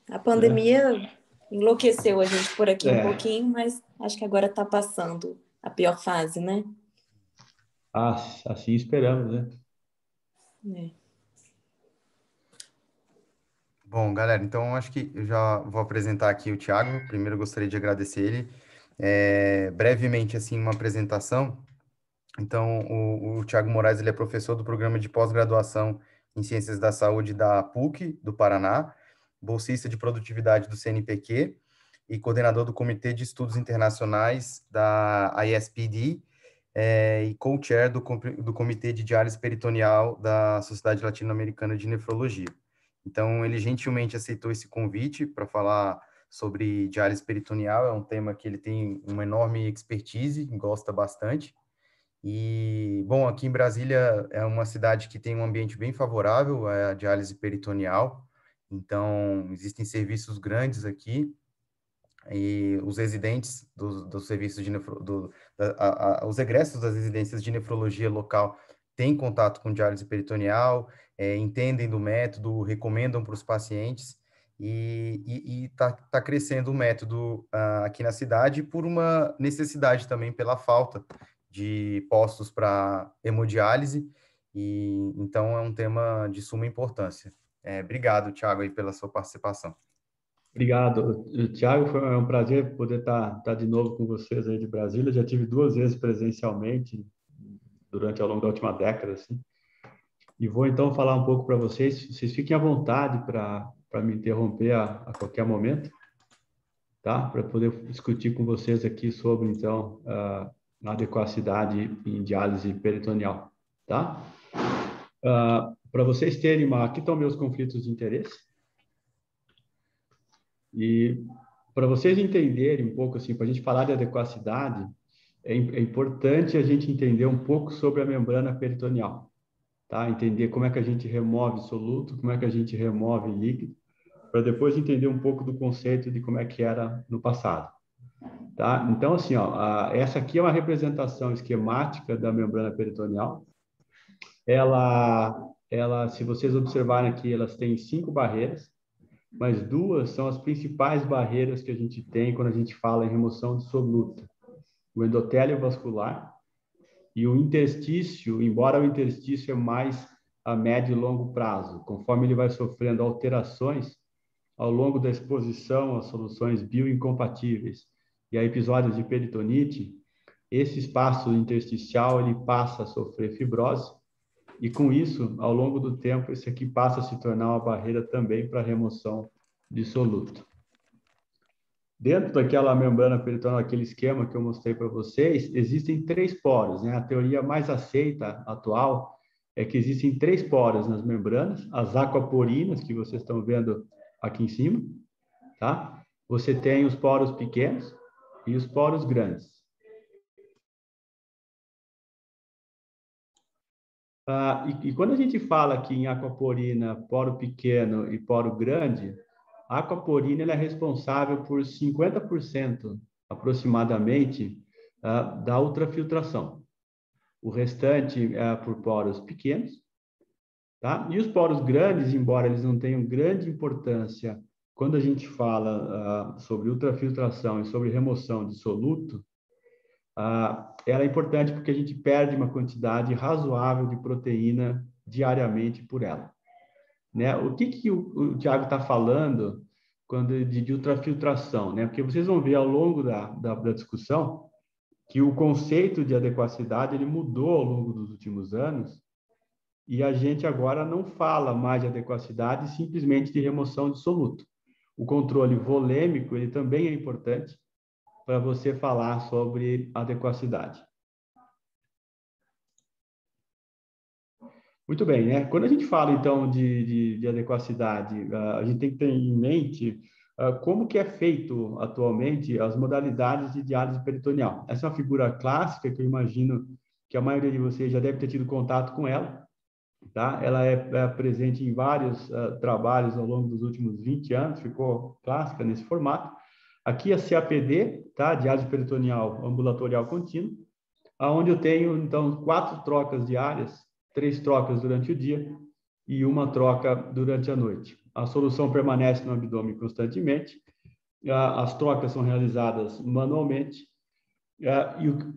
A né? pandemia enlouqueceu a gente por aqui um É, pouquinho, mas acho que agora está passando a pior fase, né? assim esperamos, né? É. Bom, galera, então acho que eu já vou apresentar aqui o Thiago. Primeiro, eu gostaria de agradecer ele. Brevemente, assim, uma apresentação. Então, o Thiago Moraes, ele é professor do programa de pós-graduação em Ciências da Saúde da PUC, do Paraná, bolsista de produtividade do CNPq e coordenador do Comitê de Estudos Internacionais da ISPD, e co-chair do Comitê de Diálise Peritoneal da Sociedade Latino-Americana de Nefrologia. Então, ele gentilmente aceitou esse convite para falar sobre diálise peritoneal. É um tema que ele tem uma enorme expertise, gosta bastante. E, bom, aqui em Brasília é uma cidade que tem um ambiente bem favorável à diálise peritoneal. Então, existem serviços grandes aqui e os residentes dos serviços de os egressos das residências de nefrologia local têm contato com diálise peritoneal, entendem do método, recomendam para os pacientes e tá crescendo o método aqui na cidade por uma necessidade também pela falta de postos para hemodiálise e então é um tema de suma importância. Obrigado, Thiago, aí pela sua participação. Obrigado, Tiago. Foi um prazer poder estar de novo com vocês aí de Brasília. Já tive 2 vezes presencialmente ao longo da última década, assim. E vou então falar um pouco para vocês. Vocês fiquem à vontade para me interromper a qualquer momento, tá? Para poder discutir com vocês aqui sobre então a adequacidade em diálise peritoneal, tá? Para vocês terem aqui estão meus conflitos de interesse. E para vocês entenderem um pouco, assim, para a gente falar de adequacidade, é importante a gente entender um pouco sobre a membrana peritoneal, tá? Entender como é que a gente remove soluto, como é que a gente remove líquido, para depois entender um pouco do conceito de como é que era no passado, tá? Então, assim, ó, essa aqui é uma representação esquemática da membrana peritoneal. Se vocês observarem aqui, elas têm 5 barreiras, mas 2 são as principais barreiras que a gente tem quando a gente fala em remoção de soluto. O endotélio vascular e o interstício, embora o interstício é mais a médio e longo prazo, conforme ele vai sofrendo alterações ao longo da exposição a soluções bioincompatíveis e a episódios de peritonite, esse espaço intersticial ele passa a sofrer fibrose e com isso, ao longo do tempo, esse aqui passa a se tornar uma barreira também para a remoção de soluto. Dentro daquela membrana peritoneal, aquele esquema que eu mostrei para vocês, existem 3 poros, né? A teoria mais aceita atual é que existem 3 poros nas membranas, as aquaporinas, que vocês estão vendo aqui em cima, tá? Você tem os poros pequenos e os poros grandes. E quando a gente fala aqui em aquaporina, poro pequeno e poro grande, a aquaporina ela é responsável por 50% aproximadamente da ultrafiltração. O restante é por poros pequenos, tá? E os poros grandes, embora eles não tenham grande importância quando a gente fala sobre ultrafiltração e sobre remoção de soluto, ela é importante porque a gente perde uma quantidade razoável de proteína diariamente por ela, né? O que o Tiago está falando quando de ultrafiltração, né? Porque vocês vão ver ao longo da discussão que o conceito de adequacidade ele mudou ao longo dos últimos anos e a gente agora não fala mais de adequacidade, simplesmente de remoção de soluto. O controle volêmico ele também é importante para você falar sobre adequacidade. Muito bem, né? Quando a gente fala, então, de adequacidade, a gente tem que ter em mente como que é feito atualmente as modalidades de diálise peritoneal. Essa é uma figura clássica que eu imagino que a maioria de vocês já deve ter tido contato com ela, tá? Ela é presente em vários trabalhos ao longo dos últimos 20 anos, ficou clássica nesse formato. Aqui a CAPD, tá? Diálise peritoneal ambulatorial contínua, onde eu tenho, então, 4 trocas diárias, 3 trocas durante o dia e 1 troca durante a noite. a solução permanece no abdômen constantemente, as trocas são realizadas manualmente, e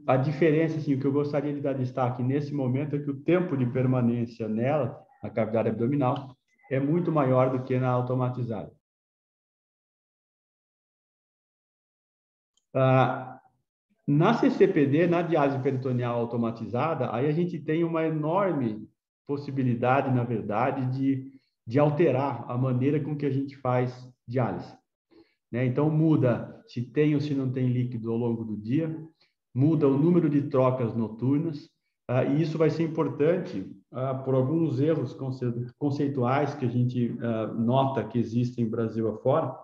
a diferença, assim, o que eu gostaria de dar destaque nesse momento é que o tempo de permanência nela, na cavidade abdominal, é muito maior do que na automatizada. Na CCPD, na diálise peritoneal automatizada, aí a gente tem uma enorme possibilidade, na verdade, de alterar a maneira com que a gente faz diálise, né? Então, muda se tem ou se não tem líquido ao longo do dia, muda o número de trocas noturnas, e isso vai ser importante por alguns erros conceituais que a gente nota que existem Brasil afora,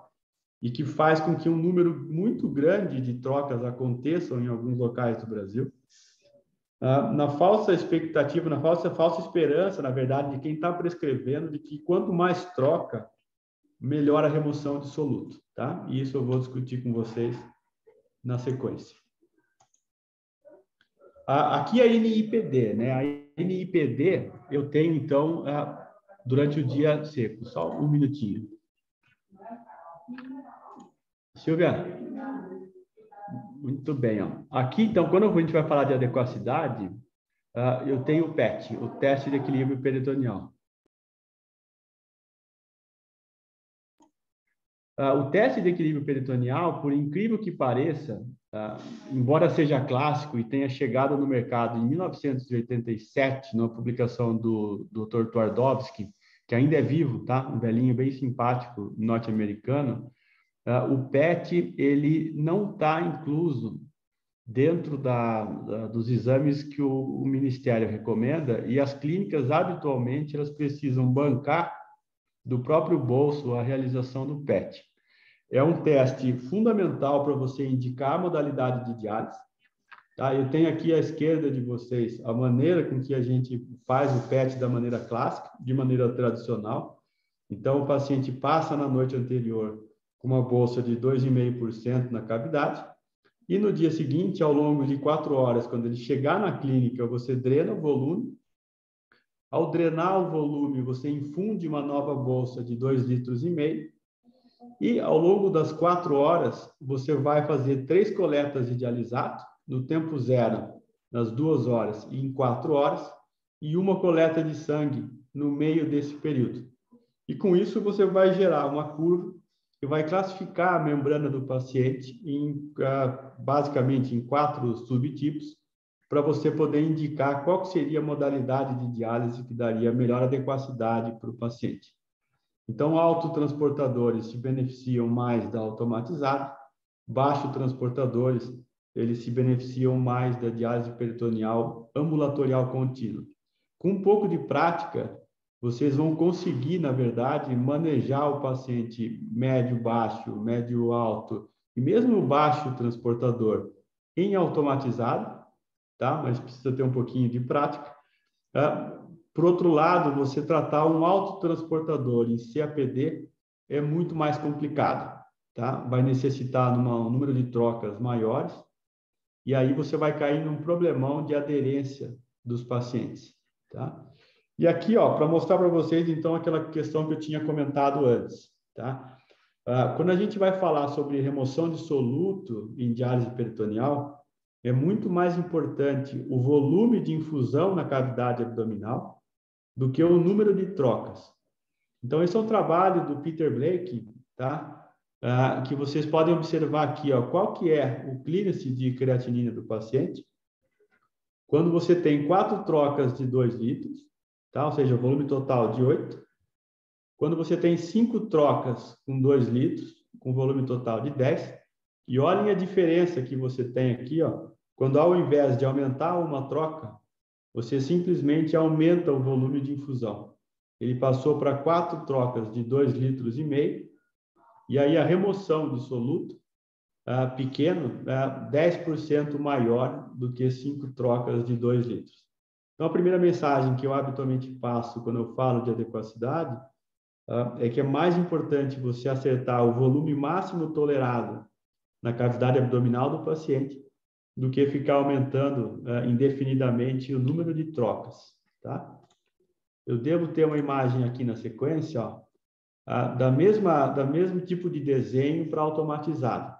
e que faz com que um número muito grande de trocas aconteçam em alguns locais do Brasil, na falsa expectativa, na falsa esperança, na verdade, de quem está prescrevendo, de que quanto mais troca, melhor a remoção de soluto, tá? E isso eu vou discutir com vocês na sequência. Aqui a NIPD, né? A NIPD eu tenho, então, durante o dia seco. Só um minutinho. Silvia, muito bem. Ó. Aqui, então, quando a gente vai falar de adequacidade, eu tenho o PET, o teste de equilíbrio peritoneal. O teste de equilíbrio peritoneal, por incrível que pareça, embora seja clássico e tenha chegado no mercado em 1987, numa publicação do Dr. Twardowski, que ainda é vivo, tá? Um velhinho bem simpático norte-americano, o PET ele não está incluso dentro dos exames que o Ministério recomenda, e as clínicas, habitualmente, elas precisam bancar do próprio bolso a realização do PET. É um teste fundamental para você indicar a modalidade de diálise. Tá? Eu tenho aqui à esquerda de vocês a maneira com que a gente faz o PET da maneira clássica, de maneira tradicional. Então, o paciente passa na noite anterior com uma bolsa de 2,5% na cavidade, e no dia seguinte, ao longo de 4 horas, quando ele chegar na clínica, você drena o volume. Ao drenar o volume, você infunde uma nova bolsa de 2,5 litros. E ao longo das 4 horas, você vai fazer 3 coletas de dialisato, no tempo zero, nas 2 horas e em 4 horas, e uma coleta de sangue no meio desse período. E com isso, você vai gerar uma curva que vai classificar a membrana do paciente basicamente em 4 subtipos, para você poder indicar qual seria a modalidade de diálise que daria melhor adequacidade para o paciente. Então, autotransportadores se beneficiam mais da automatizada, baixo-transportadores, eles se beneficiam mais da diálise peritoneal ambulatorial contínua. Com um pouco de prática, vocês vão conseguir, na verdade, manejar o paciente médio-baixo, médio-alto e mesmo o baixo transportador em automatizado, tá? Mas precisa ter um pouquinho de prática. Por outro lado, você tratar um autotransportador em CAPD é muito mais complicado, tá? Vai necessitar um número de trocas maiores, e aí você vai cair num problemão de aderência dos pacientes, tá? E aqui, ó, para mostrar para vocês, então, aquela questão que eu tinha comentado antes, tá? Quando a gente vai falar sobre remoção de soluto em diálise peritoneal, é muito mais importante o volume de infusão na cavidade abdominal do que o número de trocas. Então, esse é um trabalho do Peter Blake, tá? Que vocês podem observar aqui, ó, qual que é o clearance de creatinina do paciente. Quando você tem 4 trocas de 2 litros, tá? Ou seja, volume total de 8. Quando você tem 5 trocas com 2 litros, com volume total de 10. E olhem a diferença que você tem aqui, ó, quando ao invés de aumentar uma troca, você simplesmente aumenta o volume de infusão. Ele passou para 4 trocas de 2,5 litros, e aí a remoção de soluto pequeno é 10% maior do que 5 trocas de 2 litros. Então, a primeira mensagem que eu habitualmente passo quando eu falo de adequacidade é que é mais importante você acertar o volume máximo tolerado na cavidade abdominal do paciente do que ficar aumentando indefinidamente o número de trocas, tá? Eu devo ter uma imagem aqui na sequência, ó, da mesmo tipo de desenho para automatizado.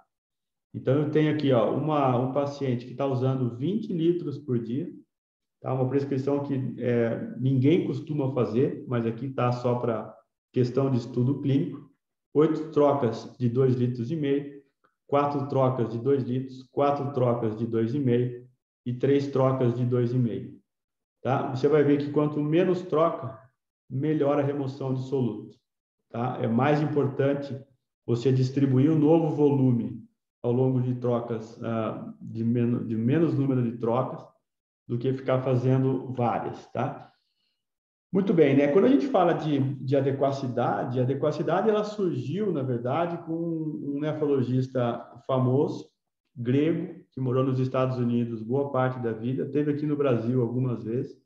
Então, eu tenho aqui ó, um paciente que está usando 20 litros por dia, tá? Uma prescrição que ninguém costuma fazer, mas aqui está só para questão de estudo clínico. 8 trocas de 2,5 litros, 4 trocas de 2 litros, 4 trocas de 2,5 e 3 trocas de 2,5. Tá? Você vai ver que quanto menos troca, melhor a remoção de soluto. Tá? É mais importante você distribuir um novo volume ao longo de trocas, de menos número de trocas, do que ficar fazendo várias. Tá? Muito bem, né? Quando a gente fala de adequacidade, a adequacidade ela surgiu, na verdade, com um nefrologista famoso, grego, que morou nos Estados Unidos boa parte da vida, esteve aqui no Brasil algumas vezes.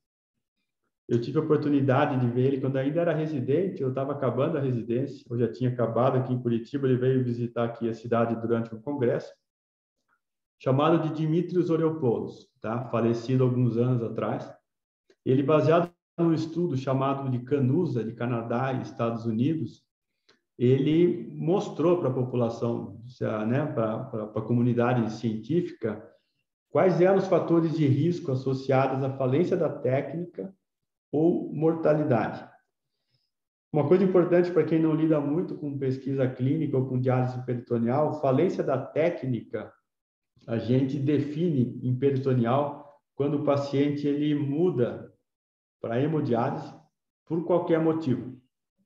Eu tive a oportunidade de ver ele quando ainda era residente, eu estava acabando a residência, eu já tinha acabado aqui em Curitiba, ele veio visitar aqui a cidade durante um congresso, chamado de Dimitrios Oreopoulos, tá? Falecido alguns anos atrás. Ele, baseado num estudo chamado de Canusa, de Canadá e Estados Unidos, ele mostrou para a população, né, para a comunidade científica, quais eram os fatores de risco associados à falência da técnica ou mortalidade. Uma coisa importante para quem não lida muito com pesquisa clínica ou com diálise peritoneal, falência da técnica, a gente define em peritoneal quando o paciente ele muda para hemodiálise por qualquer motivo.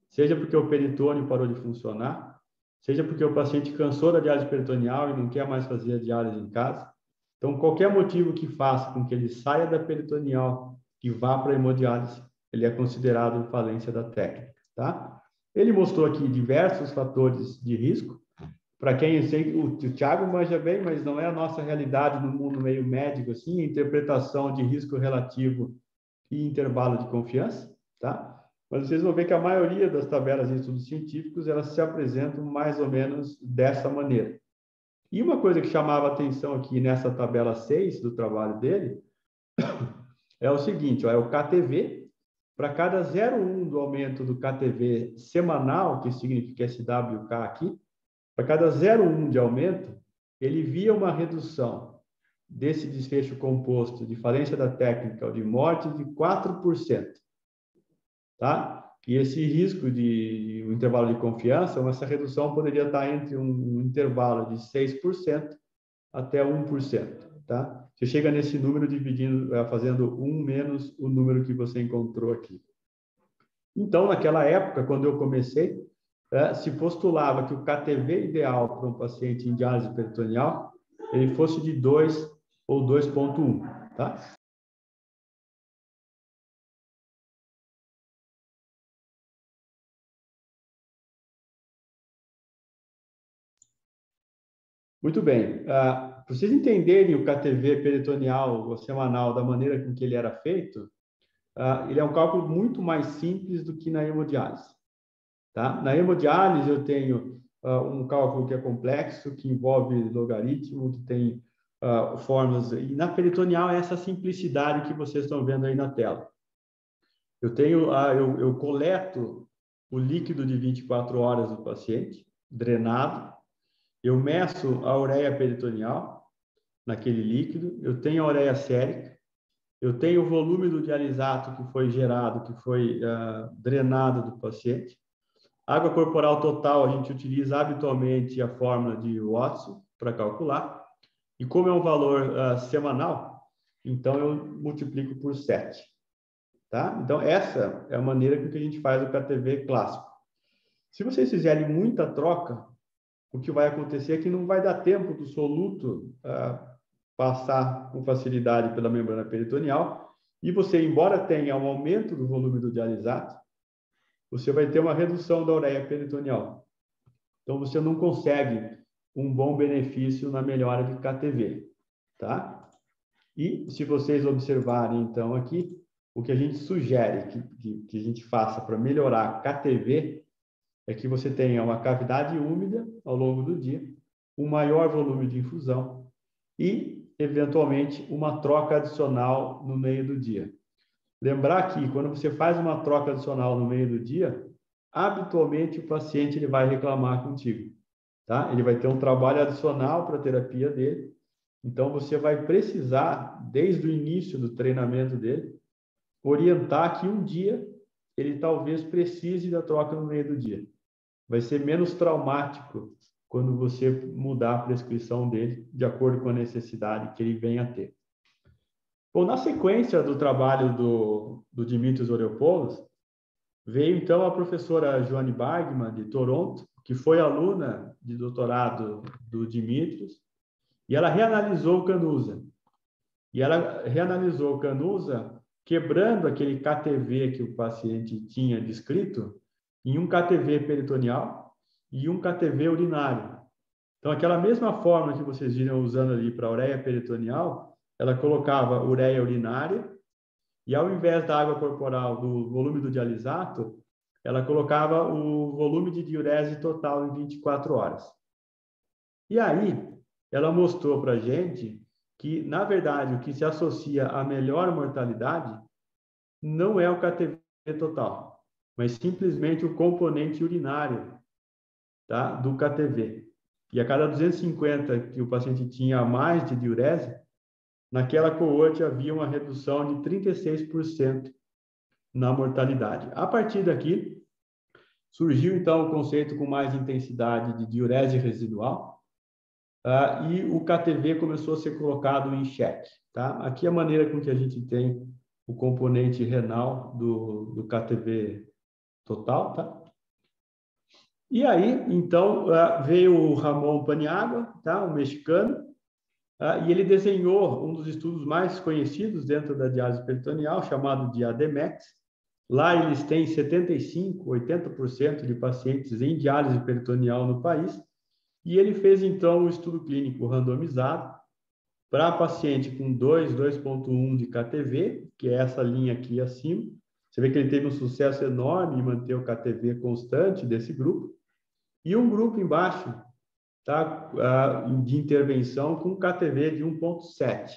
Seja porque o peritônio parou de funcionar, seja porque o paciente cansou da diálise peritoneal e não quer mais fazer a diálise em casa. Então, qualquer motivo que faça com que ele saia da peritoneal e vá para a hemodiálise, ele é considerado falência da técnica, tá? Ele mostrou aqui diversos fatores de risco. Para quem eu sei, o Thiago manja bem, mas não é a nossa realidade no mundo meio médico, assim, interpretação de risco relativo e intervalo de confiança, tá? Mas vocês vão ver que a maioria das tabelas de estudos científicos, elas se apresentam mais ou menos dessa maneira. E uma coisa que chamava atenção aqui nessa tabela 6 do trabalho dele é o seguinte, ó, é o KTV. Para cada 0,1 do aumento do KTV semanal, que significa SWK aqui, para cada 0,1 de aumento, ele via uma redução desse desfecho composto de falência da técnica ou de morte de 4%. Tá? E esse risco de um intervalo de confiança, essa redução poderia estar entre um intervalo de 6% até 1%. Tá? Você chega nesse número dividindo, fazendo 1 menos o número que você encontrou aqui. Então, naquela época, quando eu comecei, se postulava que o KTV ideal para um paciente em diálise peritoneal ele fosse de 2 ou 2,1, tá? Muito bem. Para vocês entenderem o KTV peritoneal ou semanal da maneira com que ele era feito, ele é um cálculo muito mais simples do que na hemodiálise. Tá? Na hemodiálise, eu tenho um cálculo que é complexo, que envolve logaritmo, que tem formas... E na peritoneal é essa simplicidade que vocês estão vendo aí na tela. Eu coleto o líquido de 24 horas do paciente, drenado, eu meço a ureia peritoneal naquele líquido, eu tenho a ureia sérica, eu tenho o volume do dialisato que foi gerado, que foi drenado do paciente. Água corporal total, a gente utiliza habitualmente a fórmula de Watson para calcular. E como é um valor semanal, então eu multiplico por 7. Tá? Então, essa é a maneira com que a gente faz o KTV clássico. Se vocês fizerem muita troca, o que vai acontecer é que não vai dar tempo do soluto passar com facilidade pela membrana peritoneal e você, embora tenha um aumento do volume do dialisato, você vai ter uma redução da ureia peritoneal. Então, você não consegue um bom benefício na melhora de KTV, tá? E, se vocês observarem, então, aqui, o que a gente sugere que a gente faça para melhorar KTV é que você tenha uma cavidade úmida ao longo do dia, um maior volume de infusão e, eventualmente, uma troca adicional no meio do dia. Lembrar que, quando você faz uma troca adicional no meio do dia, habitualmente o paciente ele vai reclamar contigo, tá? Ele vai ter um trabalho adicional para a terapia dele. Então, você vai precisar, desde o início do treinamento dele, orientar que um dia ele talvez precise da troca no meio do dia. Vai ser menos traumático quando você mudar a prescrição dele de acordo com a necessidade que ele venha a ter. Bom, na sequência do trabalho do Dimitris Oriopoulos, veio então a professora Joanne Bargman, de Toronto, que foi aluna de doutorado do Dimitris, e ela reanalisou o Canusa. E ela reanalisou o Canusa quebrando aquele KTV que o paciente tinha descrito em um KTV peritoneal e um KTV urinário. Então, aquela mesma forma que vocês viram usando ali para a ureia peritoneal, ela colocava ureia urinária e, ao invés da água corporal do volume do dialisato, ela colocava o volume de diurese total em 24 horas. E aí, ela mostrou para a gente que, na verdade, o que se associa à melhor mortalidade não é o KTV total, mas simplesmente o componente urinário, tá, do KTV. E a cada 250 que o paciente tinha a mais de diurese, naquela coorte havia uma redução de 36% na mortalidade. A partir daqui, surgiu então o conceito com mais intensidade de diurese residual, e o KTV começou a ser colocado em xeque. Tá? Aqui é a maneira com que a gente tem o componente renal do KTV total. Tá? E aí, então, veio o Ramon Paniagua, tá? Um mexicano, e ele desenhou um dos estudos mais conhecidos dentro da diálise peritoneal, chamado de ADMEX. Lá eles têm 75%, 80% de pacientes em diálise peritoneal no país, e ele fez, então, um estudo clínico randomizado para paciente com 2,1 de KTV, que é essa linha aqui acima. Você vê que ele teve um sucesso enorme em manter o KTV constante desse grupo, e um grupo embaixo, tá, de intervenção com KTV de 1,7.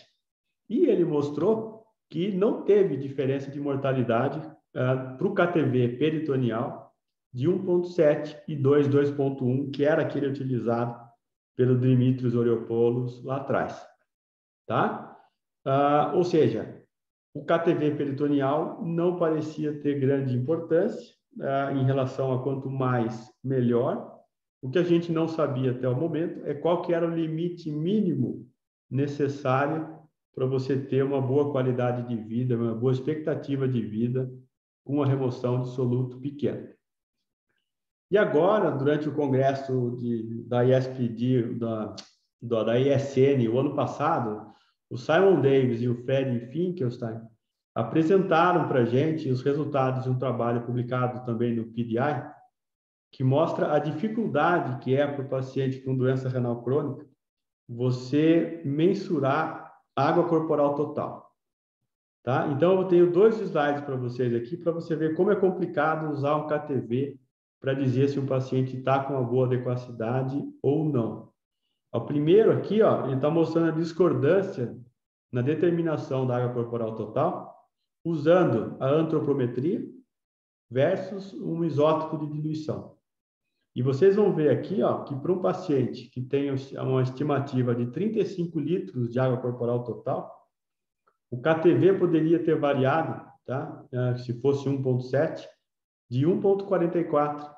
E ele mostrou que não teve diferença de mortalidade para o KTV peritoneal de 1,7 e 2,1, que era aquele utilizado pelo Dimitris Oriopoulos lá atrás. Tá? Ou seja, o KTV peritoneal não parecia ter grande importância em relação a quanto mais, melhor. O que a gente não sabia até o momento é qual que era o limite mínimo necessário para você ter uma boa qualidade de vida, uma boa expectativa de vida com uma remoção de soluto pequena. E agora, durante o congresso da ISPD, da ISN, o ano passado, o Simon Davis e o Fred Finkelstein apresentaram para a gente os resultados de um trabalho publicado também no PDI, que mostra a dificuldade que é para o paciente com doença renal crônica você mensurar água corporal total. Tá? Então, eu tenho 2 slides para vocês aqui, para você ver como é complicado usar um KTV para dizer se um paciente está com uma boa adequacidade ou não. O primeiro aqui, ó, ele está mostrando a discordância na determinação da água corporal total, usando a antropometria versus um isótopo de diluição. E vocês vão ver aqui, ó, que para um paciente que tem uma estimativa de 35 litros de água corporal total, o KTV poderia ter variado, tá? Se fosse 1,7, de 1,44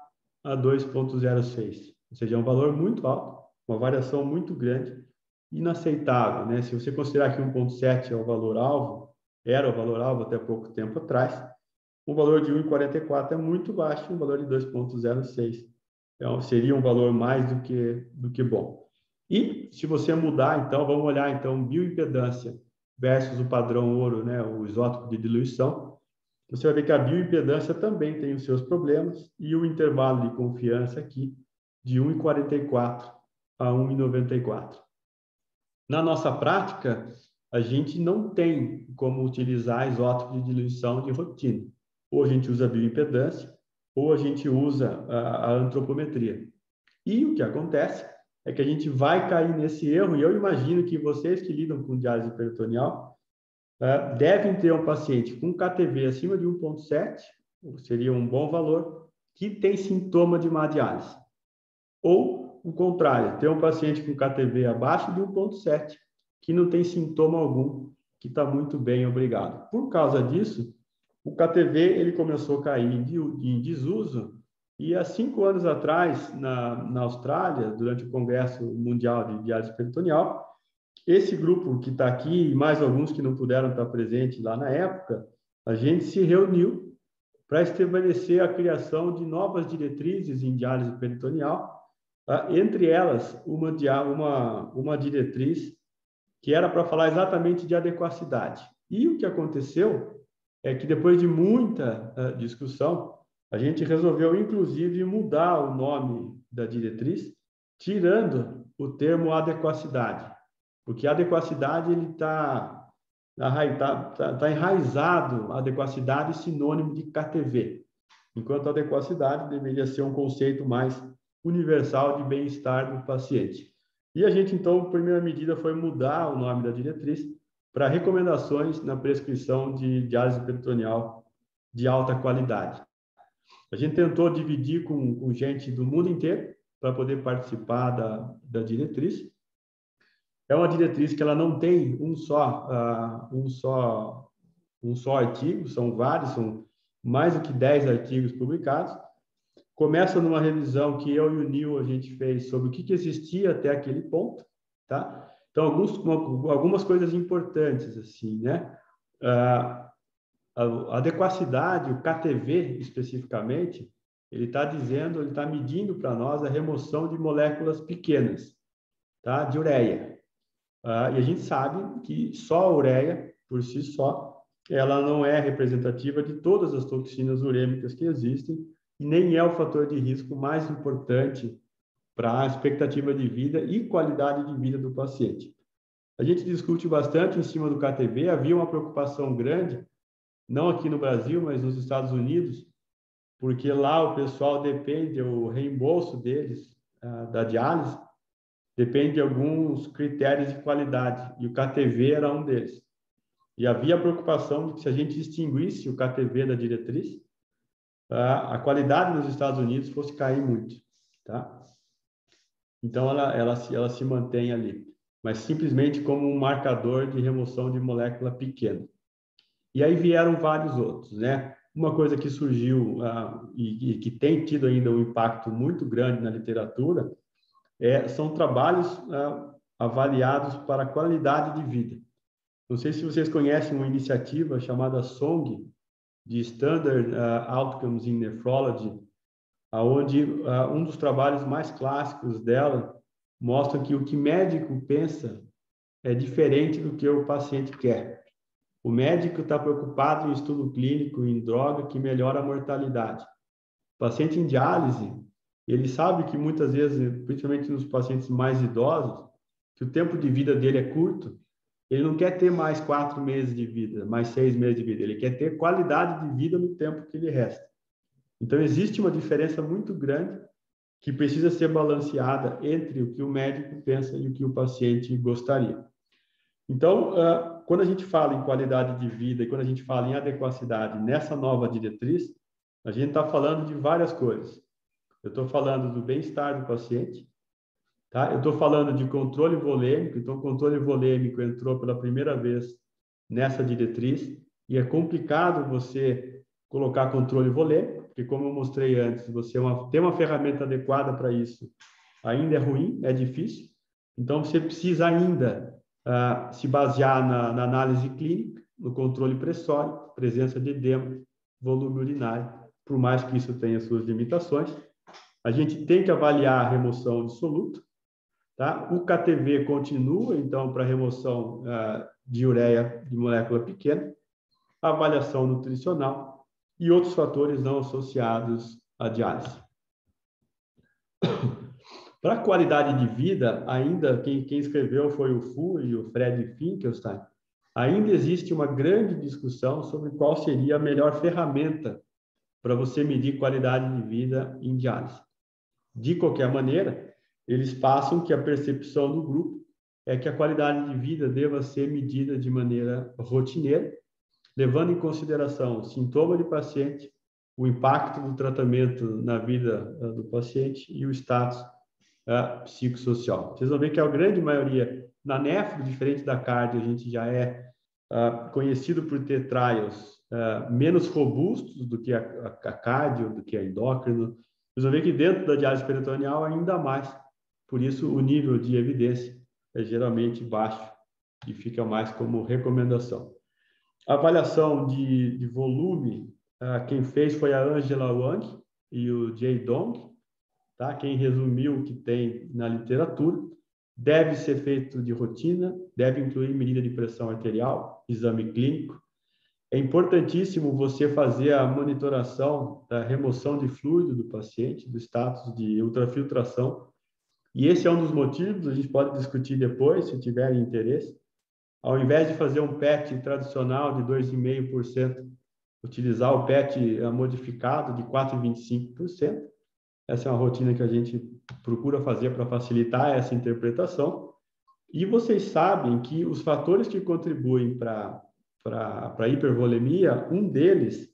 a 2,06. Ou seja, é um valor muito alto, uma variação muito grande, inaceitável, né? Se você considerar que 1,7 é o valor-alvo, era o valor-alvo até pouco tempo atrás, o valor de 1,44 é muito baixo, o valor de 2,06 então, seria um valor mais do que bom. E se você mudar, então, vamos olhar então bioimpedância versus o padrão ouro, né, o isótopo de diluição, você vai ver que a bioimpedância também tem os seus problemas e o intervalo de confiança aqui de 1,44 a 1,94. Na nossa prática, a gente não tem como utilizar isótopo de diluição de rotina. Ou a gente usa bioimpedância, ou a gente usa a antropometria. E o que acontece é que a gente vai cair nesse erro, e eu imagino que vocês que lidam com diálise peritoneal devem ter um paciente com KTV acima de 1,7, seria um bom valor, que tem sintoma de má diálise. Ou o contrário, tem um paciente com KTV abaixo de 1,7, que não tem sintoma algum, que está muito bem, obrigado. Por causa disso, o KTV ele começou a cair em desuso, e há 5 anos atrás, na Austrália, durante o Congresso Mundial de Diálise Peritoneal, esse grupo que está aqui, e mais alguns que não puderam estar presentes lá na época, a gente se reuniu para estabelecer a criação de novas diretrizes em diálise peritoneal, entre elas uma diretriz que era para falar exatamente de adequacidade. E o que aconteceu é que, depois de muita discussão, a gente resolveu, inclusive, mudar o nome da diretriz, tirando o termo adequacidade, porque a adequacidade está enraizado, a adequacidade é sinônimo de KTV, enquanto a adequacidade deveria ser um conceito mais universal de bem-estar do paciente. E a gente, então, a primeira medida foi mudar o nome da diretriz para recomendações na prescrição de diálise peritoneal de alta qualidade. A gente tentou dividir com gente do mundo inteiro para poder participar da diretriz. É uma diretriz que ela não tem um só artigo, são vários, são mais do que 10 artigos publicados. Começa numa revisão que eu e o Nil a gente fez sobre o que existia até aquele ponto, tá? Então, algumas coisas importantes, assim, né? A adequacidade, o KTV especificamente, ele está medindo para nós a remoção de moléculas pequenas, tá? De ureia. E a gente sabe que só a ureia, por si só, ela não é representativa de todas as toxinas urêmicas que existem e nem é o fator de risco mais importante para a expectativa de vida e qualidade de vida do paciente. A gente discute bastante em cima do KTV, havia uma preocupação grande, não aqui no Brasil, mas nos Estados Unidos, porque lá o pessoal depende, o reembolso deles, da diálise, depende de alguns critérios de qualidade, e o KTV era um deles. E havia a preocupação de que, se a gente extinguisse o KTV da diretriz, a qualidade nos Estados Unidos fosse cair muito, tá? Então, ela se mantém ali, mas simplesmente como um marcador de remoção de molécula pequena. E aí vieram vários outros, né? Uma coisa que surgiu e que tem tido ainda um impacto muito grande na literatura são trabalhos avaliados para a qualidade de vida. Não sei se vocês conhecem uma iniciativa chamada SONG, de Standard Outcomes in Nephrology, onde um dos trabalhos mais clássicos dela mostra que o que o médico pensa é diferente do que o paciente quer. O médico está preocupado em estudo clínico, em droga que melhora a mortalidade. O paciente em diálise, ele sabe que muitas vezes, principalmente nos pacientes mais idosos, que o tempo de vida dele é curto. Ele não quer ter mais 4 meses de vida, mais 6 meses de vida. Ele quer ter qualidade de vida no tempo que lhe resta. Então, existe uma diferença muito grande que precisa ser balanceada entre o que o médico pensa e o que o paciente gostaria. Então, quando a gente fala em qualidade de vida e quando a gente fala em adequacidade nessa nova diretriz, a gente está falando de várias coisas. Eu estou falando do bem-estar do paciente, tá? Eu estou falando de controle volêmico. Então, o controle volêmico entrou pela primeira vez nessa diretriz, e é complicado você colocar controle volêmico, porque, como eu mostrei antes, você ter uma ferramenta adequada para isso ainda é ruim, é difícil. Então, você precisa ainda se basear na análise clínica, no controle pressórico, presença de edema, volume urinário, por mais que isso tenha suas limitações. A gente tem que avaliar a remoção de soluto, tá? O KTV continua, então, para remoção de ureia de molécula pequena, avaliação nutricional e outros fatores não associados à diálise. Para a qualidade de vida, ainda quem escreveu foi o Fu e o Fred Finkelstein. Ainda existe uma grande discussão sobre qual seria a melhor ferramenta para você medir qualidade de vida em diálise. De qualquer maneira, eles passam que a percepção do grupo é que a qualidade de vida deva ser medida de maneira rotineira, levando em consideração o sintoma do paciente, o impacto do tratamento na vida do paciente e o status psicossocial. Vocês vão ver que a grande maioria, na nefro, diferente da cardio, a gente já é conhecido por ter trials menos robustos do que a cardio, do que a endócrino. Vocês vão ver que dentro da diálise peritoneal ainda mais. Por isso, o nível de evidência é geralmente baixo e fica mais como recomendação. A avaliação de volume, quem fez foi a Angela Wang e o Jay Dong, tá? Quem resumiu o que tem na literatura. Deve ser feito de rotina, deve incluir medida de pressão arterial, exame clínico. É importantíssimo você fazer a monitoração da remoção de fluido do paciente, do status de ultrafiltração. E esse é um dos motivos, a gente pode discutir depois, se tiverem interesse. Ao invés de fazer um PET tradicional de 2,5%, utilizar o PET modificado de 4,25%. Essa é uma rotina que a gente procura fazer para facilitar essa interpretação. E vocês sabem que os fatores que contribuem para a hipervolemia, um deles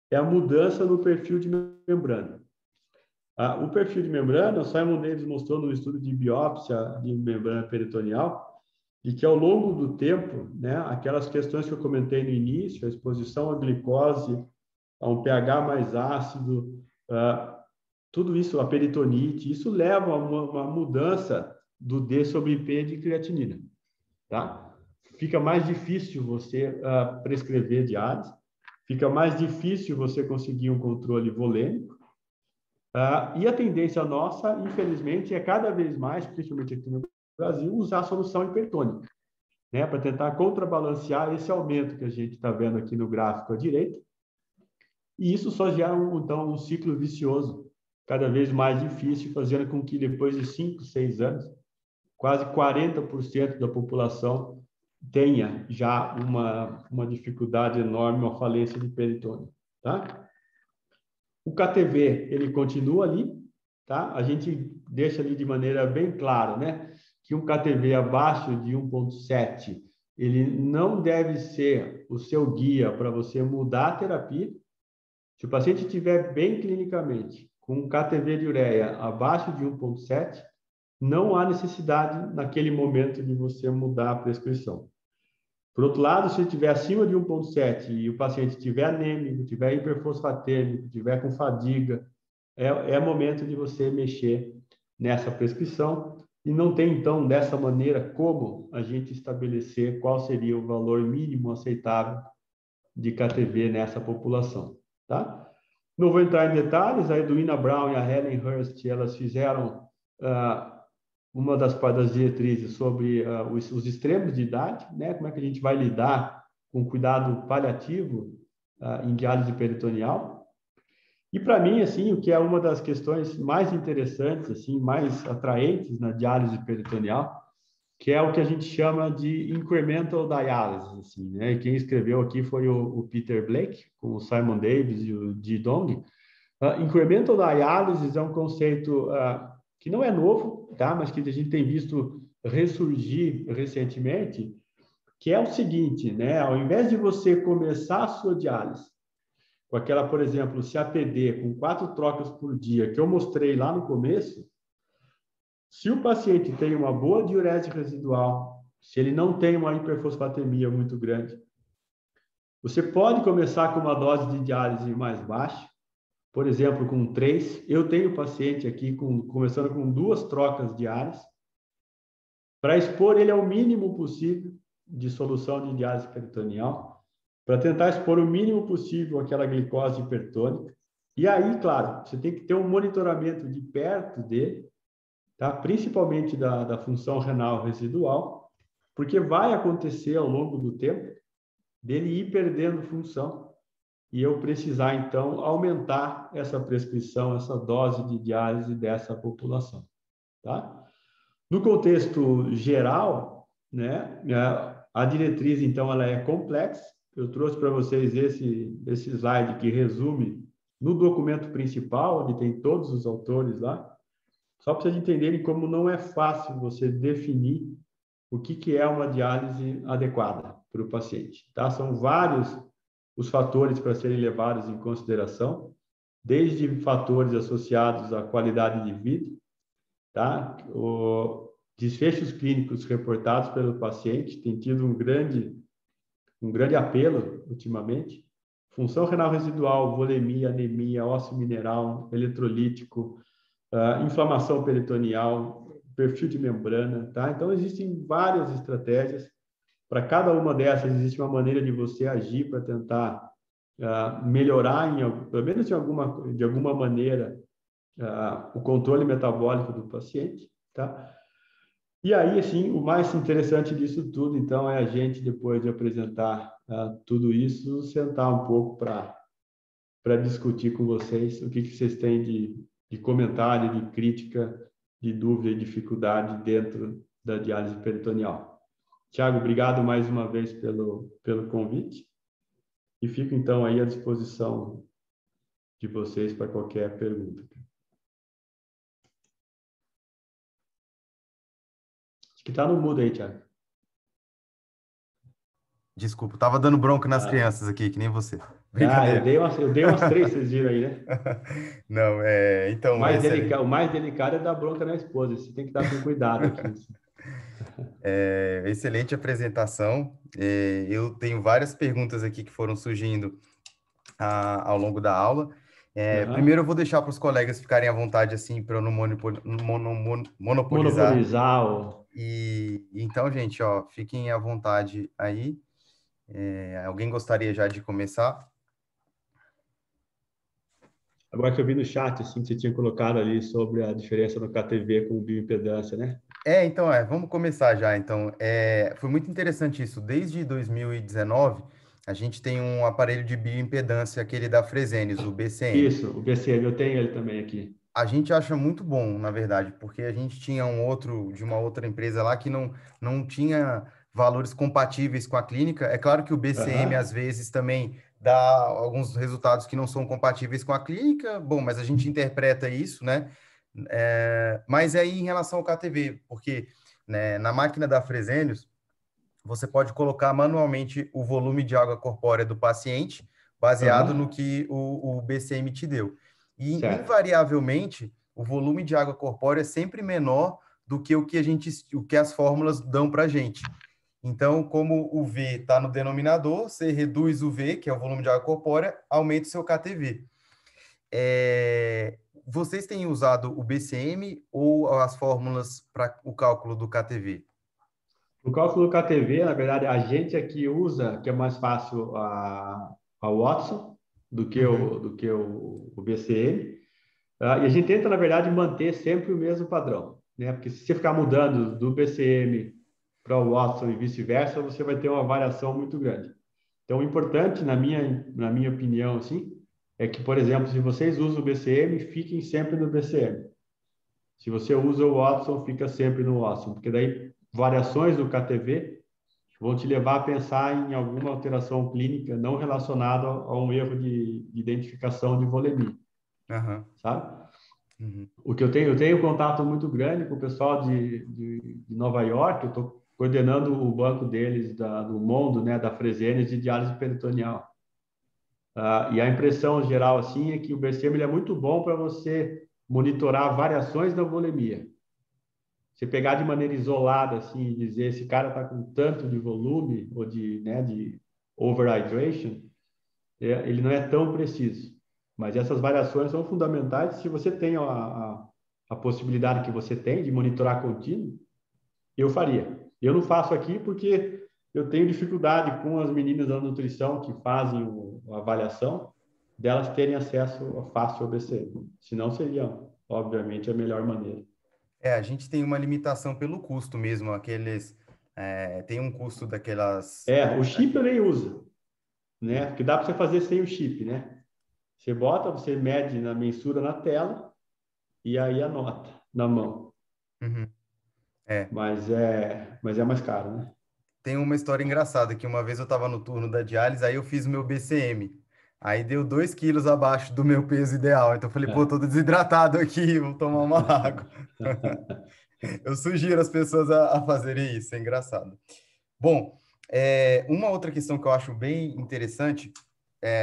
é a mudança no perfil de membrana. O perfil de membrana, o Simon Davis mostrou no estudo de biópsia de membrana peritoneal, de que ao longo do tempo, né, aquelas questões que eu comentei no início, a exposição à glicose, a um pH mais ácido, tudo isso, a peritonite, isso leva a uma mudança do D sobre P de creatinina, tá? Fica mais difícil você prescrever diálise, fica mais difícil você conseguir um controle volêmico, e a tendência nossa, infelizmente, é cada vez mais, principalmente aqui no Brasil, usar solução hipertônica, né, para tentar contrabalancear esse aumento que a gente está vendo aqui no gráfico à direita. E isso só gera, então, um ciclo vicioso, cada vez mais difícil, fazendo com que depois de 5, 6 anos, quase 40% da população tenha já uma dificuldade enorme, uma falência de peritônio, tá? O KTV, ele continua ali, tá? A gente deixa ali de maneira bem clara, né, que um KTV abaixo de 1,7, ele não deve ser o seu guia para você mudar a terapia. Se o paciente estiver bem clinicamente, com um KTV de ureia abaixo de 1,7, não há necessidade, naquele momento, de você mudar a prescrição. Por outro lado, se estiver acima de 1,7 e o paciente estiver anêmico, estiver hiperfosfatêmico, estiver com fadiga, é momento de você mexer nessa prescrição. E não tem, então, dessa maneira, como a gente estabelecer qual seria o valor mínimo aceitável de KTV nessa população, tá? Não vou entrar em detalhes, a Edwina Brown e a Helen Hurst, elas fizeram uma das diretrizes sobre os extremos de idade, né? Como é que a gente vai lidar com cuidado paliativo em diálise peritoneal. E para mim, assim, o que é uma das questões mais interessantes, assim, mais atraentes na diálise peritoneal, que é o que a gente chama de incremental dialysis, assim, né? E quem escreveu aqui foi o Peter Blake, com o Simon Davis e o Ji Dong. Incremental dialysis é um conceito que não é novo, tá? Mas que a gente tem visto ressurgir recentemente, que é o seguinte, né? Ao invés de você começar a sua diálise com aquela, por exemplo, CAPD, com 4 trocas por dia, que eu mostrei lá no começo, se o paciente tem uma boa diurese residual, se ele não tem uma hiperfosfatemia muito grande, você pode começar com uma dose de diálise mais baixa, por exemplo, com 3. Eu tenho paciente aqui começando com 2 trocas diárias, para expor ele ao mínimo possível de solução de diálise peritoneal, para tentar expor o mínimo possível aquela glicose hipertônica. E aí, claro, você tem que ter um monitoramento de perto dele, tá? Principalmente da função renal residual, porque vai acontecer ao longo do tempo dele ir perdendo função e eu precisar, então, aumentar essa prescrição, essa dose de diálise dessa população, tá? No contexto geral, né, a diretriz, então, ela é complexa. Eu trouxe para vocês esse slide que resume no documento principal, onde tem todos os autores lá, só para vocês entenderem como não é fácil você definir o que é uma diálise adequada para o paciente, tá? São vários os fatores para serem levados em consideração. desde fatores associados à qualidade de vida, tá? Desfechos clínicos reportados pelo paciente tem tido um grande apelo ultimamente. Função renal residual, volemia, anemia, ósseo mineral, eletrolítico, inflamação peritoneal, perfil de membrana, tá? Então, existem várias estratégias. Para cada uma dessas, existe uma maneira de você agir para tentar melhorar, pelo menos de alguma maneira, o controle metabólico do paciente, tá? E aí, assim, o mais interessante disso tudo, então, é a gente, depois de apresentar tudo isso, sentar um pouco para discutir com vocês o que vocês têm de comentário, de crítica, de dúvida e dificuldade dentro da diálise peritoneal. Tiago, obrigado mais uma vez pelo convite e fico, então, aí à disposição de vocês para qualquer pergunta. Acho que está no mudo aí, Tiago. Desculpa, tava dando bronca nas crianças aqui, que nem você. Brincadeira. Eu dei umas 3, vocês viram aí, né? Não, então... O mais delicado é dar bronca na esposa, você tem que estar com cuidado aqui. Excelente apresentação. Eu tenho várias perguntas aqui que foram surgindo ao longo da aula. Primeiro eu vou deixar para os colegas ficarem à vontade, assim, para eu não monopolizar. Então, gente, ó, fiquem à vontade aí. Alguém gostaria já de começar? Agora que eu vi no chat, assim, que você tinha colocado ali sobre a diferença no KTV com bioimpedância, né? Então, vamos começar já. Então, foi muito interessante isso. Desde 2019, a gente tem um aparelho de bioimpedância, aquele da Fresenius, o BCM. Isso, o BCM, eu tenho ele também aqui. A gente acha muito bom, na verdade, porque a gente tinha de uma outra empresa lá que não tinha valores compatíveis com a clínica. É claro que o BCM, às vezes, também dá alguns resultados que não são compatíveis com a clínica. Bom, mas a gente interpreta isso, né? Mas aí em relação ao KTV, porque, né, na máquina da Fresenius, você pode colocar manualmente o volume de água corpórea do paciente, baseado no que o BCM te deu. E, invariavelmente, o volume de água corpórea é sempre menor do que o que as fórmulas dão para a gente. Então, como o V está no denominador, você reduz o V, que é o volume de água corpórea, aumenta o seu KTV. Vocês têm usado o BCM ou as fórmulas para o cálculo do KTV? O cálculo do KTV, na verdade, a gente aqui usa, que é mais fácil, a Watson do que o BCM. E a gente tenta, na verdade, manter sempre o mesmo padrão, né? Porque se você ficar mudando do BCM para o Watson e vice-versa, você vai ter uma variação muito grande. Então, o importante, na minha opinião, assim, é que, por exemplo, se vocês usam o BCM, fiquem sempre no BCM. Se você usa o Watson, fica sempre no Watson, porque daí variações do KTV vão te levar a pensar em alguma alteração clínica não relacionada a um erro de identificação de volemia, sabe? O que eu tenho contato muito grande com o pessoal de Nova York. Eu estou coordenando o banco deles do mundo, né, da Fresenius de diálise peritoneal. E a impressão geral assim é que o BCM ele é muito bom para você monitorar variações da volemia. Você pegar de maneira isolada assim e dizer esse cara está com tanto de volume ou de overhydration, ele não é tão preciso. Mas essas variações são fundamentais. Se você tem a possibilidade que você tem de monitorar contínuo, eu faria. Eu não faço aqui porque eu tenho dificuldade com as meninas da nutrição que fazem a avaliação, delas terem acesso fácil ao BCM. Senão seria, obviamente, a melhor maneira. A gente tem uma limitação pelo custo mesmo. Tem um custo daquelas... O chip eu nem uso, né? Porque dá para você fazer sem o chip, né? Você mede na mensura na tela e aí anota na mão. Mas é mais caro, né? Tem uma história engraçada, que uma vez eu estava no turno da diálise, aí eu fiz o meu BCM. Aí deu 2 quilos abaixo do meu peso ideal. Então eu falei, tô desidratado aqui, vou tomar uma água. Eu sugiro as pessoas a fazerem isso, é engraçado. Bom, uma outra questão que eu acho bem interessante...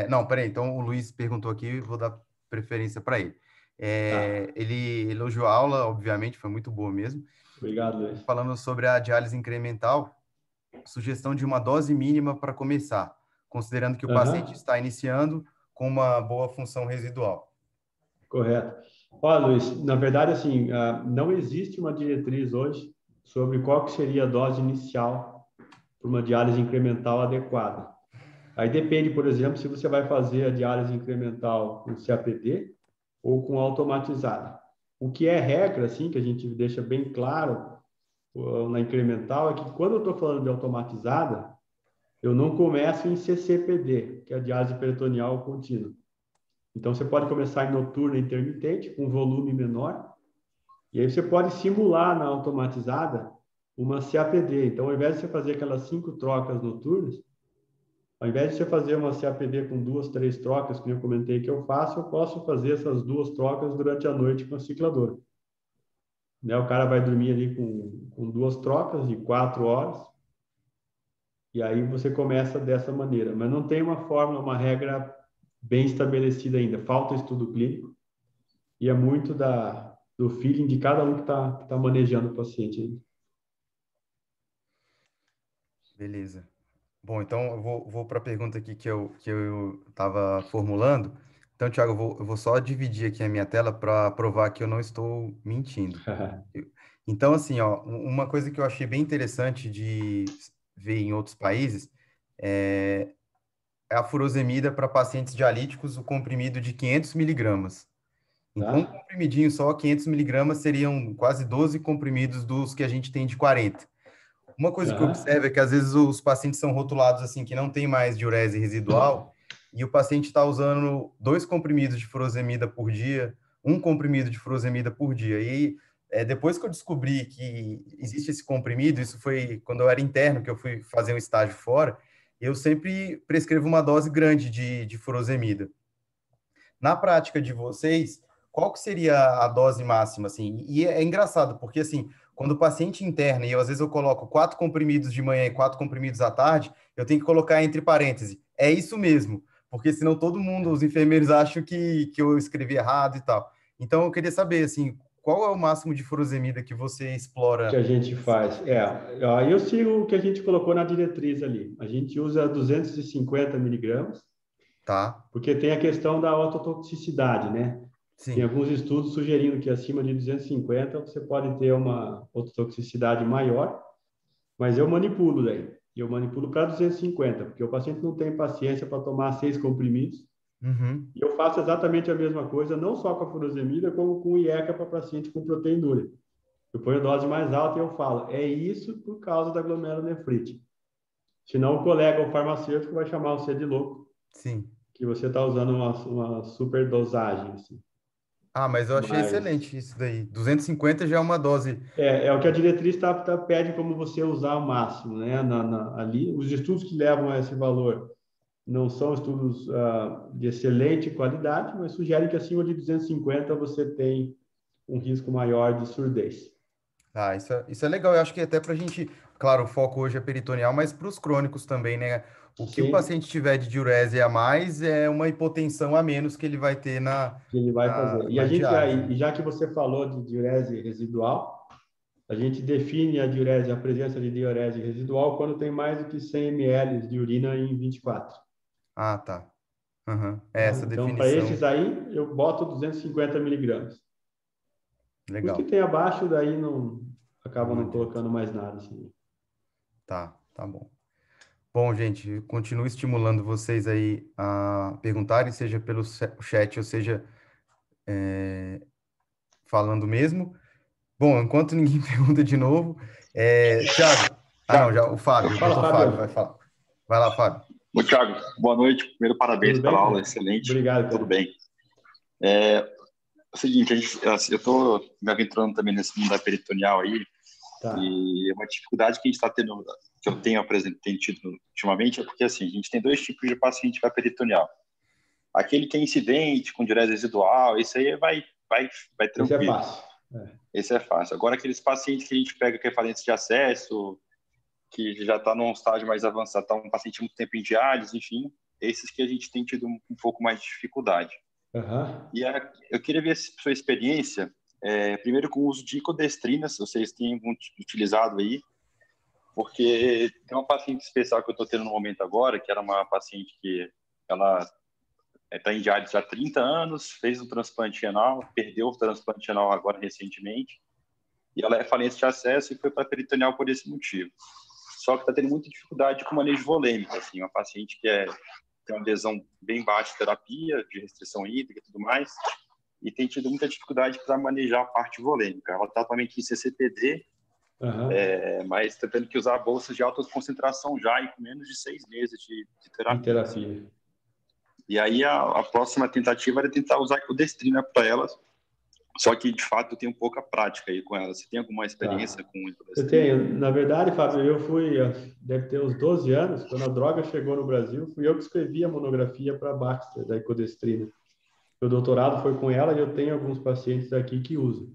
Não, peraí, então o Luiz perguntou aqui, vou dar preferência para ele. Tá. Ele elogiou a aula, obviamente, foi muito boa mesmo. Obrigado, Luiz. Falando sobre a diálise incremental, sugestão de uma dose mínima para começar, considerando que o paciente Aham, está iniciando com uma boa função residual. correto. Olha, Luiz, na verdade, assim, não existe uma diretriz hoje sobre qual que seria a dose inicial para uma diálise incremental adequada. Aí depende, por exemplo, se você vai fazer a diálise incremental com CAPD ou com automatizada. O que é regra, assim, que a gente deixa bem claro na incremental, é que quando eu estou falando de automatizada, eu não começo em CCPD, que é a diálise peritoneal contínua. Então, você pode começar em noturna intermitente, com volume menor, e aí você pode simular na automatizada uma CAPD. Então, ao invés de você fazer aquelas 5 trocas noturnas, ao invés de você fazer uma CAPD com 2, 3 trocas, que eu comentei que eu faço, eu posso fazer essas 2 trocas durante a noite com a cicladora. Né? O cara vai dormir ali com 2 trocas de 4 horas, e aí você começa dessa maneira. Mas não tem uma fórmula, uma regra bem estabelecida ainda. Falta estudo clínico, e é muito do feeling de cada um que tá manejando o paciente. Beleza. Bom, então eu vou para a pergunta aqui que eu estava formulando. Então, Thiago, eu vou só dividir aqui a minha tela para provar que eu não estou mentindo. Então, assim, ó, uma coisa que eu achei bem interessante de ver em outros países é a furosemida para pacientes dialíticos, o comprimido de 500 miligramas. Então, um Tá? comprimidinho só, 500 miligramas, seriam quase 12 comprimidos dos que a gente tem de 40. Uma coisa que eu Aham. observo é que às vezes os pacientes são rotulados assim, que não tem mais diurese residual, e o paciente está usando 2 comprimidos de furosemida por dia, um comprimido de furosemida por dia. E aí, depois que eu descobri que existe esse comprimido, isso foi quando eu era interno, que eu fui fazer um estágio fora, eu sempre prescrevo uma dose grande de furosemida. Na prática de vocês, qual que seria a dose máxima, assim? E é engraçado, porque, assim, quando o paciente interna, e eu, às vezes eu coloco 4 comprimidos de manhã e 4 comprimidos à tarde, eu tenho que colocar entre parênteses, é isso mesmo, porque senão todo mundo, os enfermeiros acham que eu escrevi errado e tal. Então, eu queria saber, assim, qual é o máximo de furosemida que você Que explora a gente nesse faz. paciente? Eu sigo o que a gente colocou na diretriz ali. A gente usa 250 miligramas, Tá? porque tem a questão da ototoxicidade, né? Tem Sim. alguns estudos sugerindo que acima de 250 você pode ter uma ototoxicidade maior, mas eu manipulo daí. Eu manipulo para 250, porque o paciente não tem paciência para tomar 6 comprimidos. Uhum. E eu faço exatamente a mesma coisa, não só com a furosemida, como com o IECA para paciente com proteinúria. Eu ponho dose mais alta e eu falo, é isso por causa da glomerulonefrite. Senão o colega, o farmacêutico, vai chamar você de louco, Sim. que você está usando uma super dosagem. Assim. Ah, mas eu achei Mas excelente isso daí. 250 já é uma dose. é o que a diretriz pede como você usar o máximo, né? Ali, os estudos que levam a esse valor não são estudos de excelente qualidade, mas sugerem que acima de 250 você tem um risco maior de surdez. Ah, isso é legal. Eu acho que até para a gente, claro, o foco hoje é peritoneal, mas para os crônicos também, né? O que o Sim, paciente tiver de diurese a mais é uma hipotensão a menos que ele vai ter na, que ele vai na, fazer. E a na gente, diálise, né? e já que você falou de diurese residual, a gente define a diurese, a presença de diurese residual quando tem mais do que 100 ml de urina em 24. Ah, tá. Aham. É Tá? essa Então, para esses definição. aí, eu boto 250 miligramas. Os que Legal. tem abaixo, daí não acabam Não não adianta. colocando mais nada. Assim. Tá bom. Bom, gente, eu continuo estimulando vocês aí a perguntarem, seja pelo chat ou seja falando mesmo. Bom, enquanto ninguém pergunta de novo, Thiago. Ah, não, já o Fábio, o Fala, doutor Fábio vai Fábio. falar. Vai lá, Fábio. Ô, Thiago, boa noite. Primeiro, Tudo parabéns bem, pela aula, cara? excelente. Obrigado, Tudo cara. bem. É o seguinte, eu estou me aventurando também nesse mundo da peritoneal aí, Tá. e uma dificuldade que a gente está tendo, que eu tenho tido ultimamente, é porque assim, a gente tem dois tipos de paciente para peritoneal. Aquele que é incidente, com diurese residual, esse aí vai Esse é tranquilo. fácil. É. Esse é fácil. Agora, aqueles pacientes que a gente pega que é falência de acesso, que já está num estágio mais avançado, está um paciente muito tempo em diálise, enfim, esses que a gente tem tido um pouco mais de dificuldade. Aham. Eu queria ver sua experiência, primeiro com o uso de icodestrina, se vocês têm utilizado aí, porque tem uma paciente especial que eu estou tendo no momento agora, que era uma paciente que ela está em diálise há 30 anos, fez um transplante renal, perdeu o transplante renal agora recentemente, e ela é falência de acesso e foi para peritoneal por esse motivo. Só que está tendo muita dificuldade com o manejo volêmico, assim, uma paciente que tem uma lesão bem baixa de terapia, de restrição hídrica e tudo mais, e tem tido muita dificuldade para manejar a parte volêmica. Ela está atualmente em CCPD, Aham. mas está tendo que usar bolsas de alta concentração já e com menos de 6 meses de De terapia. terapia. E aí a próxima tentativa era tentar usar icodestrina para elas, só que de fato eu tenho pouca prática aí com ela. Você tem alguma experiência com Eu icodestrina? tenho. Na verdade, Fábio, deve ter uns 12 anos, quando a droga chegou no Brasil, fui eu que escrevi a monografia para a Baxter, da icodestrina. Meu doutorado foi com ela e eu tenho alguns pacientes aqui que usam.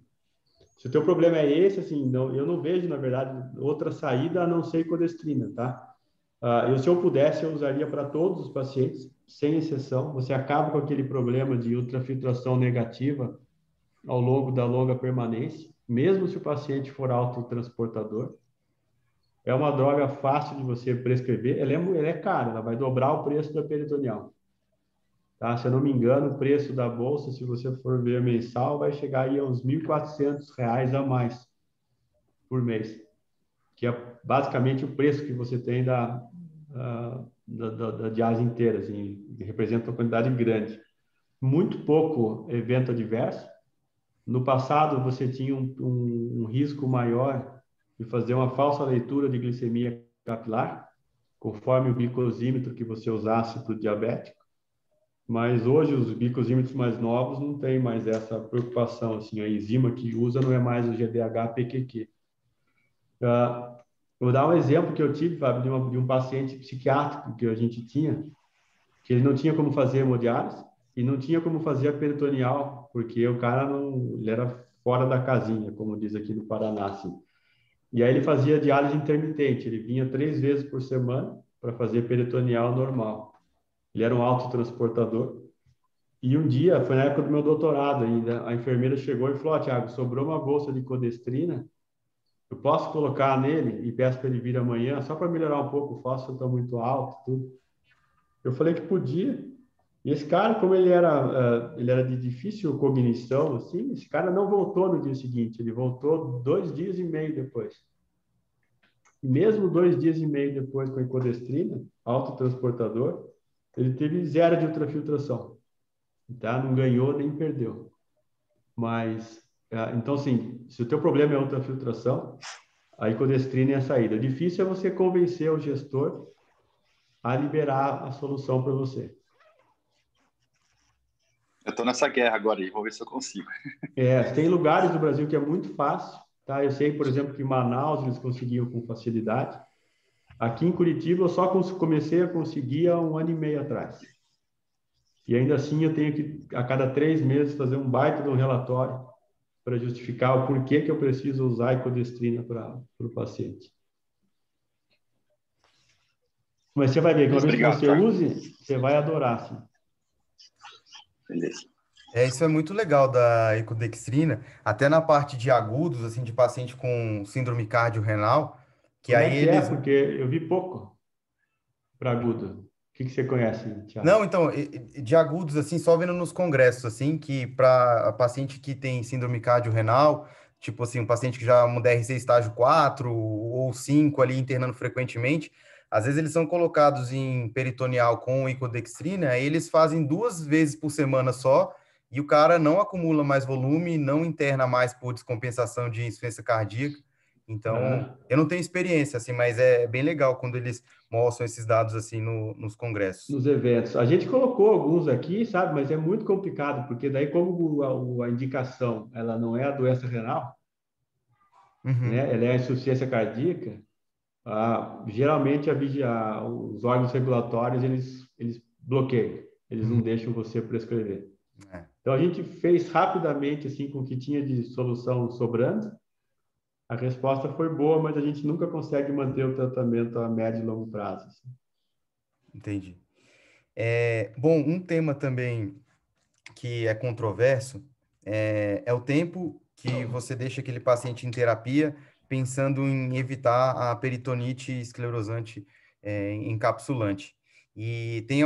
Se o teu problema é esse, assim, não, eu não vejo, na verdade, outra saída a não ser icodestrina, tá? Se eu pudesse, eu usaria para todos os pacientes, sem exceção. Você acaba com aquele problema de ultrafiltração negativa ao longo da longa permanência, mesmo se o paciente for autotransportador. É uma droga fácil de você prescrever. Ela é cara, ela vai dobrar o preço da peritoneal. Tá? Se eu não me engano, o preço da bolsa, se você for ver mensal, vai chegar aí a uns R$ 1.400 a mais por mês, que é basicamente o preço que você tem da diálise inteira, assim, representa uma quantidade grande. Muito pouco evento adverso. No passado, você tinha um risco maior de fazer uma falsa leitura de glicemia capilar, conforme o glicosímetro que você usasse para o diabético. Mas hoje os glicosímetros mais novos não tem mais essa preocupação, assim, a enzima que usa não é mais o GDH-PQQ. Vou dar um exemplo que eu tive, Fábio, de um paciente psiquiátrico que a gente tinha, que ele não tinha como fazer hemodiálise e não tinha como fazer a peritoneal, porque o cara ele era fora da casinha, como diz aqui no Paraná, assim. E aí ele fazia diálise intermitente, ele vinha 3 vezes por semana para fazer peritoneal normal. Ele era um autotransportador. E um dia, foi na época do meu doutorado ainda, a enfermeira chegou e falou: Tiago, sobrou uma bolsa de codestrina, eu posso colocar nele e peço para ele vir amanhã, só para melhorar um pouco, o fósforo está muito alto, tudo. Eu falei que podia. E esse cara, como ele era de difícil cognição, assim, esse cara não voltou no dia seguinte, ele voltou 2 dias e meio depois. E mesmo 2 dias e meio depois com a icodestrina, autotransportador, ele teve 0 de ultrafiltração. Tá? Não ganhou nem perdeu. Mas, então, assim, se o teu problema é a ultrafiltração, a icodestrina é a saída. O difícil é você convencer o gestor a liberar a solução para você. Eu estou nessa guerra agora e vou ver se eu consigo. Tem lugares do Brasil que é muito fácil, tá? Eu sei, por exemplo, que em Manaus eles conseguiam com facilidade. Aqui em Curitiba eu só comecei a conseguir há 1 ano e meio atrás. E ainda assim eu tenho que, a cada 3 meses, fazer um baita de um relatório para justificar o porquê que eu preciso usar a icodestrina para o paciente. Mas você vai ver que uma vez que Obrigado, você Thiago. use, você vai adorar, sim. Beleza. Isso é muito legal da ecodextrina, até na parte de agudos, assim, de paciente com síndrome cardiorrenal, que Como aí é que é? eles... Porque eu vi pouco para agudo. O que você conhece, Thiago? Não, então, de agudos, assim, só vendo nos congressos, assim, que para paciente que tem síndrome cardiorrenal, tipo assim, um paciente que já é um DRC estágio 4 ou 5 ali internando frequentemente, às vezes eles são colocados em peritoneal com icodextrina, aí eles fazem 2 vezes por semana só, e o cara não acumula mais volume, não interna mais por descompensação de insuficiência cardíaca. Então, Aham. eu não tenho experiência, assim, mas é bem legal quando eles mostram esses dados, assim, nos congressos. Nos eventos. A gente colocou alguns aqui, sabe? Mas é muito complicado, porque daí como a indicação ela não é a doença renal, Uhum. né? Ela é a insuficiência cardíaca. Geralmente os órgãos regulatórios eles bloqueiam, eles não Uhum. deixam você prescrever. É. Então a gente fez rapidamente assim com o que tinha de solução sobrando. A resposta foi boa, mas a gente nunca consegue manter o tratamento a médio e longo prazo, assim. Entendi. Bom, um tema também que é controverso é o tempo que você deixa aquele paciente em terapia pensando em evitar a peritonite esclerosante encapsulante. E tem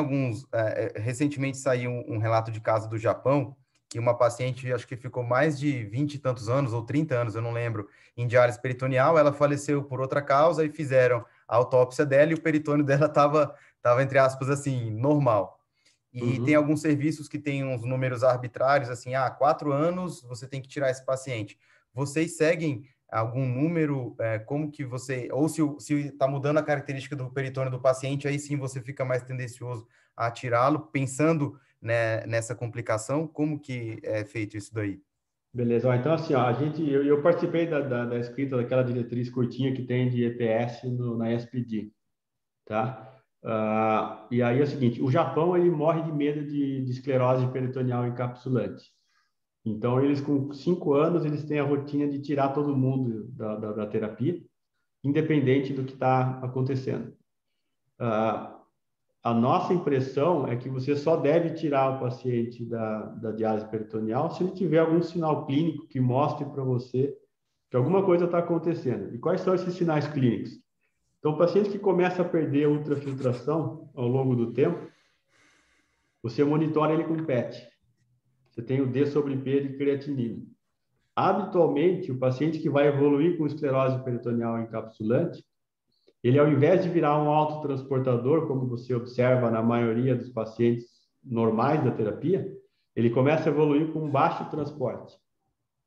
recentemente saiu um relato de caso do Japão, que uma paciente, acho que ficou mais de 20 e tantos anos, ou 30 anos, eu não lembro, em diálise peritoneal, ela faleceu por outra causa e fizeram a autópsia dela e o peritônio dela estava, entre aspas, assim, normal. E tem alguns serviços que têm uns números arbitrários, assim, 4 anos você tem que tirar esse paciente. Vocês seguem algum número, como que você... Ou se está mudando a característica do peritônio do paciente, aí sim você fica mais tendencioso a tirá-lo, pensando, né, nessa complicação, como que é feito isso daí? Beleza. Ó, então, assim, ó, eu participei da escrita daquela diretriz curtinha que tem de EPS na SPD, tá? E aí é o seguinte, o Japão, ele morre de medo de esclerose peritoneal encapsulante. Então, eles com 5 anos, eles têm a rotina de tirar todo mundo da terapia, independente do que está acontecendo. A nossa impressão é que você só deve tirar o paciente da diálise peritoneal se ele tiver algum sinal clínico que mostre para você que alguma coisa está acontecendo. E quais são esses sinais clínicos? Então, o paciente que começa a perder a ultrafiltração ao longo do tempo, você monitora ele com PET. Você tem o D sobre P de creatinina. Habitualmente, o paciente que vai evoluir com esclerose peritoneal encapsulante, ele, ao invés de virar um autotransportador, como você observa na maioria dos pacientes normais da terapia, ele começa a evoluir com um baixo transporte,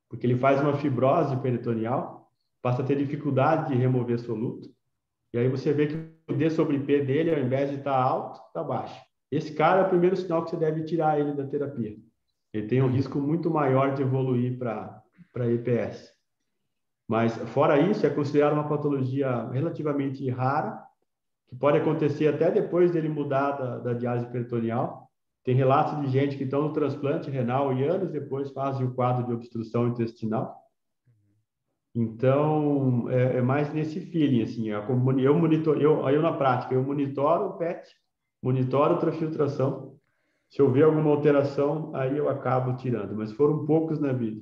porque ele faz uma fibrose peritoneal, passa a ter dificuldade de remover soluto, e aí você vê que o D sobre P dele, ao invés de estar alto, está baixo. Esse cara é o primeiro sinal que você deve tirar ele da terapia. Ele tem um risco muito maior de evoluir para EPS. Mas, fora isso, é considerado uma patologia relativamente rara, que pode acontecer até depois dele mudar da diálise peritoneal. Tem relatos de gente que estão no transplante renal e anos depois fazem o quadro de obstrução intestinal. Então, é mais nesse feeling, assim. Eu na prática, eu monitoro o PET, monitoro a ultrafiltração. Se eu ver alguma alteração, aí eu acabo tirando. Mas foram poucos na vida.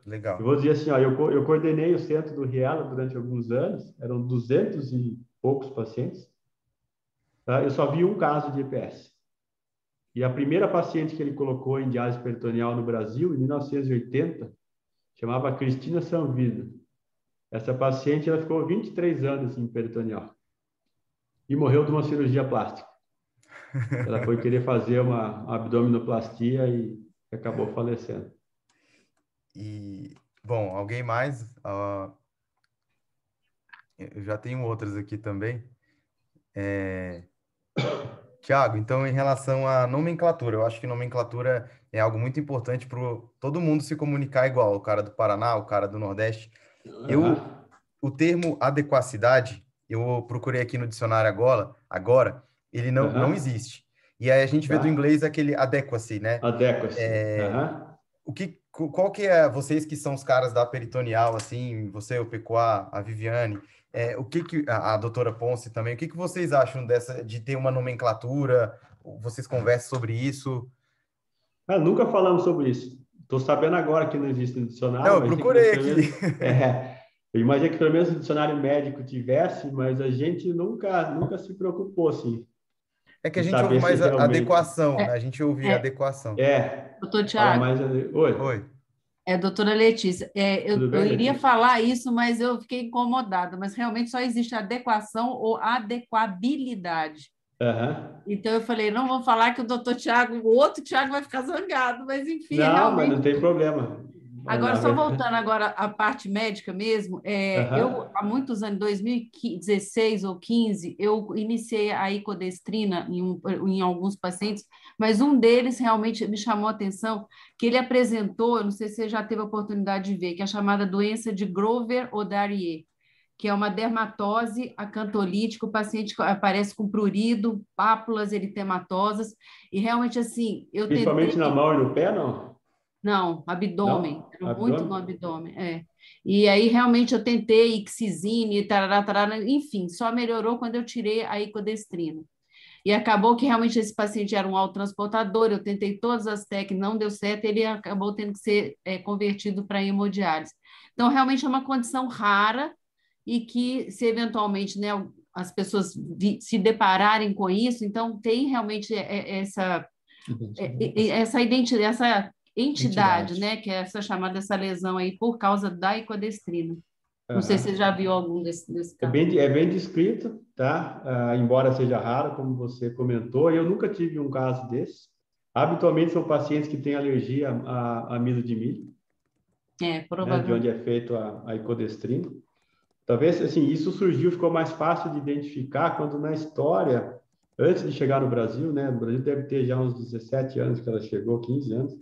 Legal. Eu vou dizer assim, ó, eu coordenei o centro do Riala durante alguns anos, eram 200 e poucos pacientes, tá? Eu só vi um caso de EPS. E a primeira paciente que ele colocou em diálise peritoneal no Brasil, em 1980, chamava Cristina Sanvino. Essa paciente, ela ficou 23 anos em peritoneal e morreu de uma cirurgia plástica. Ela foi querer fazer uma abdominoplastia e acabou falecendo. E, bom, alguém mais? Eu já tenho outras aqui também. Tiago, então, em relação à nomenclatura, eu acho que nomenclatura é algo muito importante para todo mundo se comunicar igual, o cara do Paraná, o cara do Nordeste. O termo adequacidade, eu procurei aqui no dicionário agora ele não existe. E aí a gente vê do inglês aquele adequacy, né? Adequacy. Qual que é, vocês que são os caras da peritoneal, assim, você, o Pecuá, a Viviane, o que a doutora Ponce também, o que vocês acham de ter uma nomenclatura? Vocês conversam sobre isso? Nunca falamos sobre isso. Estou sabendo agora que não existe no dicionário. Não, eu procurei aqui. Eu imaginei que pelo menos o dicionário médico tivesse, mas a gente nunca se preocupou, assim. É que a gente ouve mais adequação, né? A gente ouve adequação. Doutor Tiago. Oi. Doutora Letícia, eu iria Letícia? falar isso, mas eu fiquei incomodada, mas realmente só existe adequação ou adequabilidade. Então eu falei, não vou falar que o outro Tiago vai ficar zangado, mas enfim, não, realmente... mas não tem problema. Agora, só voltando agora à parte médica mesmo, eu, há muitos anos, 2016 ou 15, eu iniciei a icodestrina em alguns pacientes, mas um deles realmente me chamou a atenção, que ele apresentou, eu não sei se você já teve a oportunidade de ver, que é a chamada doença de Grover-Odarier, que é uma dermatose acantolítica, o paciente aparece com prurido, pápulas eritematosas, e realmente assim... Principalmente na mão e no pé, não? Não, abdômen, não? Muito no abdômen, E aí, realmente, eu tentei ixizine, tarará, tarará, enfim, só melhorou quando eu tirei a icodestrina. E acabou que realmente esse paciente era um autotransportador, eu tentei todas as técnicas, não deu certo, ele acabou tendo que ser convertido para hemodiálise. Então, realmente é uma condição rara e que, se eventualmente, né, as pessoas se depararem com isso, então tem realmente essa identidade, essa entidade, né, que é essa chamada essa lesão aí por causa da ecodestrina. Não sei se você já viu algum desse caso. É bem descrito, tá? Embora seja raro, como você comentou, eu nunca tive um caso desse. Habitualmente são pacientes que têm alergia a amido de milho, né, de onde é feito a ecodestrina. Talvez, assim, isso surgiu, ficou mais fácil de identificar quando na história, antes de chegar no Brasil, né? No Brasil deve ter já uns 17 anos que ela chegou, 15 anos.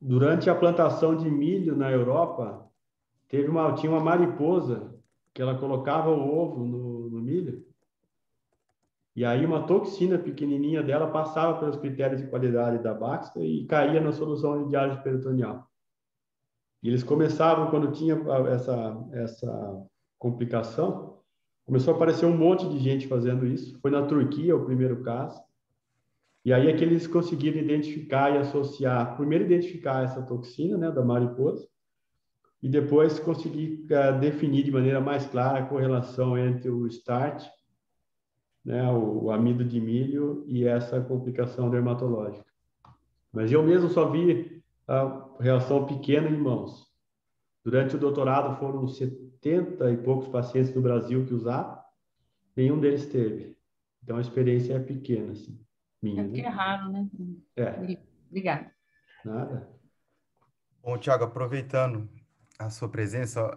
Durante a plantação de milho na Europa, tinha uma mariposa que ela colocava o ovo no milho e aí uma toxina pequenininha dela passava pelos critérios de qualidade da Baxter e caía na solução de diálise peritoneal. E eles começavam, quando tinha essa complicação, começou a aparecer um monte de gente fazendo isso. Foi na Turquia o primeiro caso. E aí é que eles conseguiram identificar e associar, primeiro identificar essa toxina, né, da mariposa, e depois conseguir definir de maneira mais clara a correlação entre o START, né, o amido de milho, e essa complicação dermatológica. Mas eu mesmo só vi a reação pequena em mãos. Durante o doutorado foram 70 e poucos pacientes no Brasil que usaram, nenhum deles teve. Então a experiência é pequena, assim, minha. Porque é raro, né? Obrigada. Nada. Bom, Thiago, aproveitando a sua presença,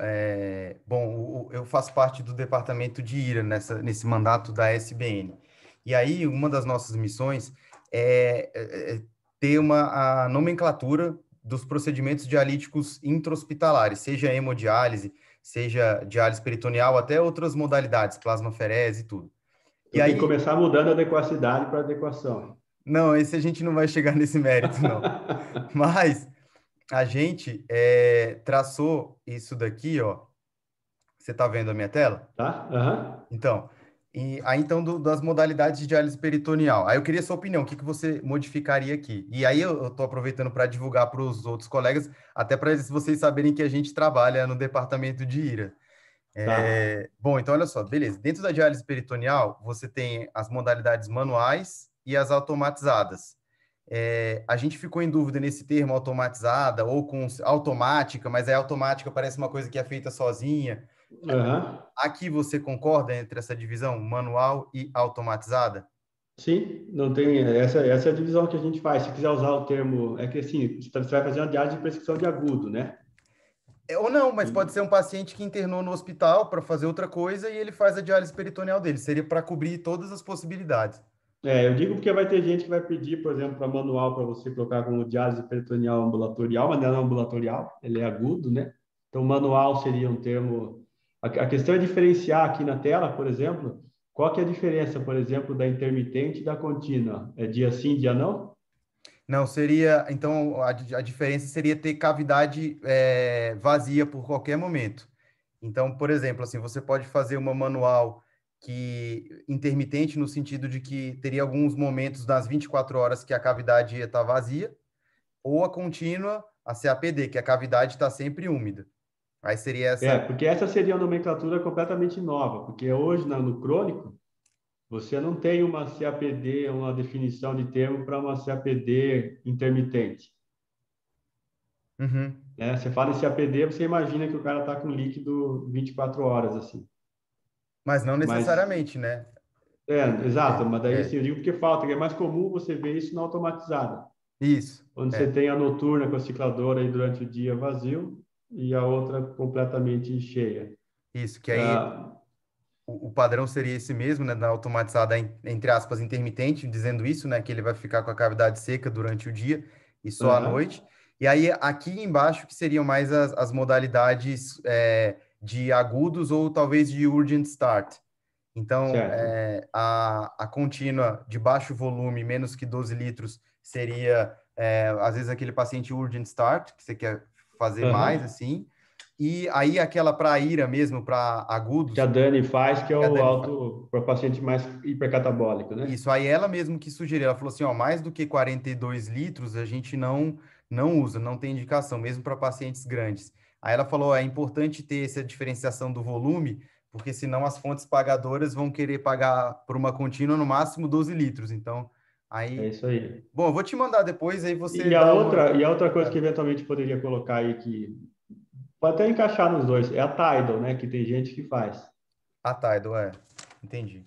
eu faço parte do departamento de IRA nesse mandato da SBN. E aí, uma das nossas missões é ter a nomenclatura dos procedimentos dialíticos intra-hospitalares, seja hemodiálise, seja diálise peritoneal, até outras modalidades, plasmaferese e tudo. E aí, tem que começar mudando a adequacidade para adequação. Não, esse a gente não vai chegar nesse mérito, não. Mas a gente traçou isso daqui, ó. Você está vendo a minha tela? Tá. Uhum. Então, das modalidades de diálise peritoneal. Aí eu queria sua opinião, o que você modificaria aqui? E aí eu estou aproveitando para divulgar para os outros colegas, até para vocês saberem que a gente trabalha no departamento de IRA. Bom, então olha só, beleza. Dentro da diálise peritoneal, você tem as modalidades manuais e as automatizadas. A gente ficou em dúvida nesse termo automatizada ou com automática, mas automática parece uma coisa que é feita sozinha. Uhum. Aqui você concorda entre essa divisão manual e automatizada? Sim, não tem. Essa é a divisão que a gente faz. Se quiser usar o termo, é que assim, você vai fazer uma diálise de prescrição de agudo, né? Ou não, mas pode ser um paciente que internou no hospital para fazer outra coisa e ele faz a diálise peritoneal dele. Seria para cobrir todas as possibilidades. Eu digo porque vai ter gente que vai pedir, por exemplo, para manual para você colocar como diálise peritoneal ambulatorial, mas não é ambulatorial, ele é agudo, né? Então, manual seria um termo. A questão é diferenciar aqui na tela, por exemplo, qual que é a diferença, por exemplo, da intermitente e da contínua? É dia sim, dia não? Não, seria. Então, a diferença seria ter cavidade vazia por qualquer momento. Então, por exemplo, assim, você pode fazer uma manual que intermitente no sentido de que teria alguns momentos das 24 horas que a cavidade ia estar vazia, ou a contínua, a CAPD, que a cavidade está sempre úmida. Aí seria essa. Porque essa seria uma nomenclatura completamente nova, porque hoje no crônico você não tem uma CAPD, uma definição de termo para uma CAPD intermitente. Uhum. Você fala em CAPD, você imagina que o cara está com líquido 24 horas, assim. Mas não necessariamente, né? Exato, mas daí sim, eu digo porque falta, que é mais comum você ver isso na automatizada. Isso. Onde você tem a noturna com a cicladora aí durante o dia vazio e a outra completamente cheia. Isso, que aí o padrão seria esse mesmo, né? Da automatizada, entre aspas, intermitente, dizendo isso, né? Que ele vai ficar com a cavidade seca durante o dia e só à noite. E aí, aqui embaixo, que seriam mais as modalidades de agudos ou talvez de urgent start. Então, a contínua de baixo volume, menos que 12 litros, seria, às vezes, aquele paciente urgent start, que você quer fazer mais, assim. E aí aquela para a ira mesmo, para agudos, Que a Dani faz, que é que a o Dani alto para paciente mais hipercatabólico, né? isso, aí ela mesmo que sugeriu, ela falou assim, ó, mais do que 42 litros a gente não usa, não tem indicação, mesmo para pacientes grandes. Aí ela falou, ó, é importante ter essa diferenciação do volume, porque senão as fontes pagadoras vão querer pagar por uma contínua no máximo 12 litros. Então, É aí... isso aí. Bom, eu vou te mandar depois, aí você E a dá outra, uma... e a outra coisa que eventualmente poderia colocar aí, que pode até encaixar nos dois, é a Tidal, né? Que tem gente que faz. Ah, tá, Edu, entendi.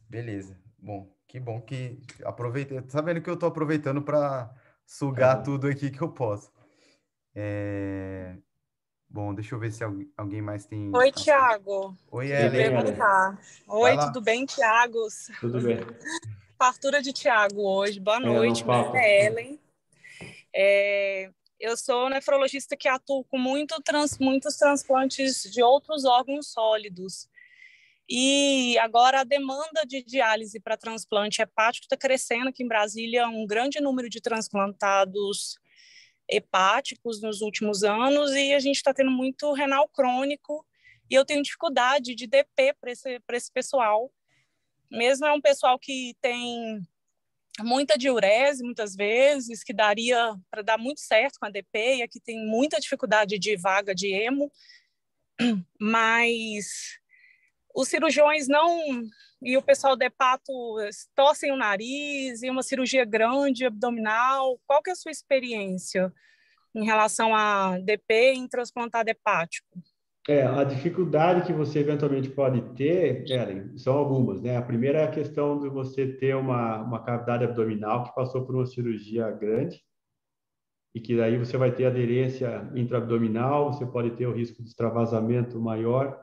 Beleza. Bom que aproveitei. Tá vendo que eu tô aproveitando para sugar tudo aqui que eu posso. Bom, deixa eu ver se alguém mais tem. Oi, Tiago. Oi, Queria Tudo bem, Ellen. Ellen? perguntar. Vai Oi, lá. tudo bem, Tiago? Tudo bem. Fartura de Tiago hoje. Boa Não noite, meu nome falta. é Ellen. Eu sou nefrologista que atuo com muitos transplantes de outros órgãos sólidos. E agora a demanda de diálise para transplante hepático está crescendo aqui em Brasília, um grande número de transplantados hepáticos nos últimos anos, e a gente está tendo muito renal crônico, e eu tenho dificuldade de DP para esse pessoal. Mesmo é um pessoal que tem muita diurese, muitas vezes, que daria para dar muito certo com a DP, e aqui tem muita dificuldade de vaga de hemo, mas os cirurgiões não... E o pessoal da hepato torcem o nariz, e uma cirurgia grande, abdominal. Qual que é a sua experiência em relação a DP em transplantado hepático? A dificuldade que você eventualmente pode ter, Ellen, são algumas, né? A primeira é a questão de você ter uma cavidade abdominal que passou por uma cirurgia grande e que daí você vai ter aderência intraabdominal, você pode ter o risco de extravasamento maior.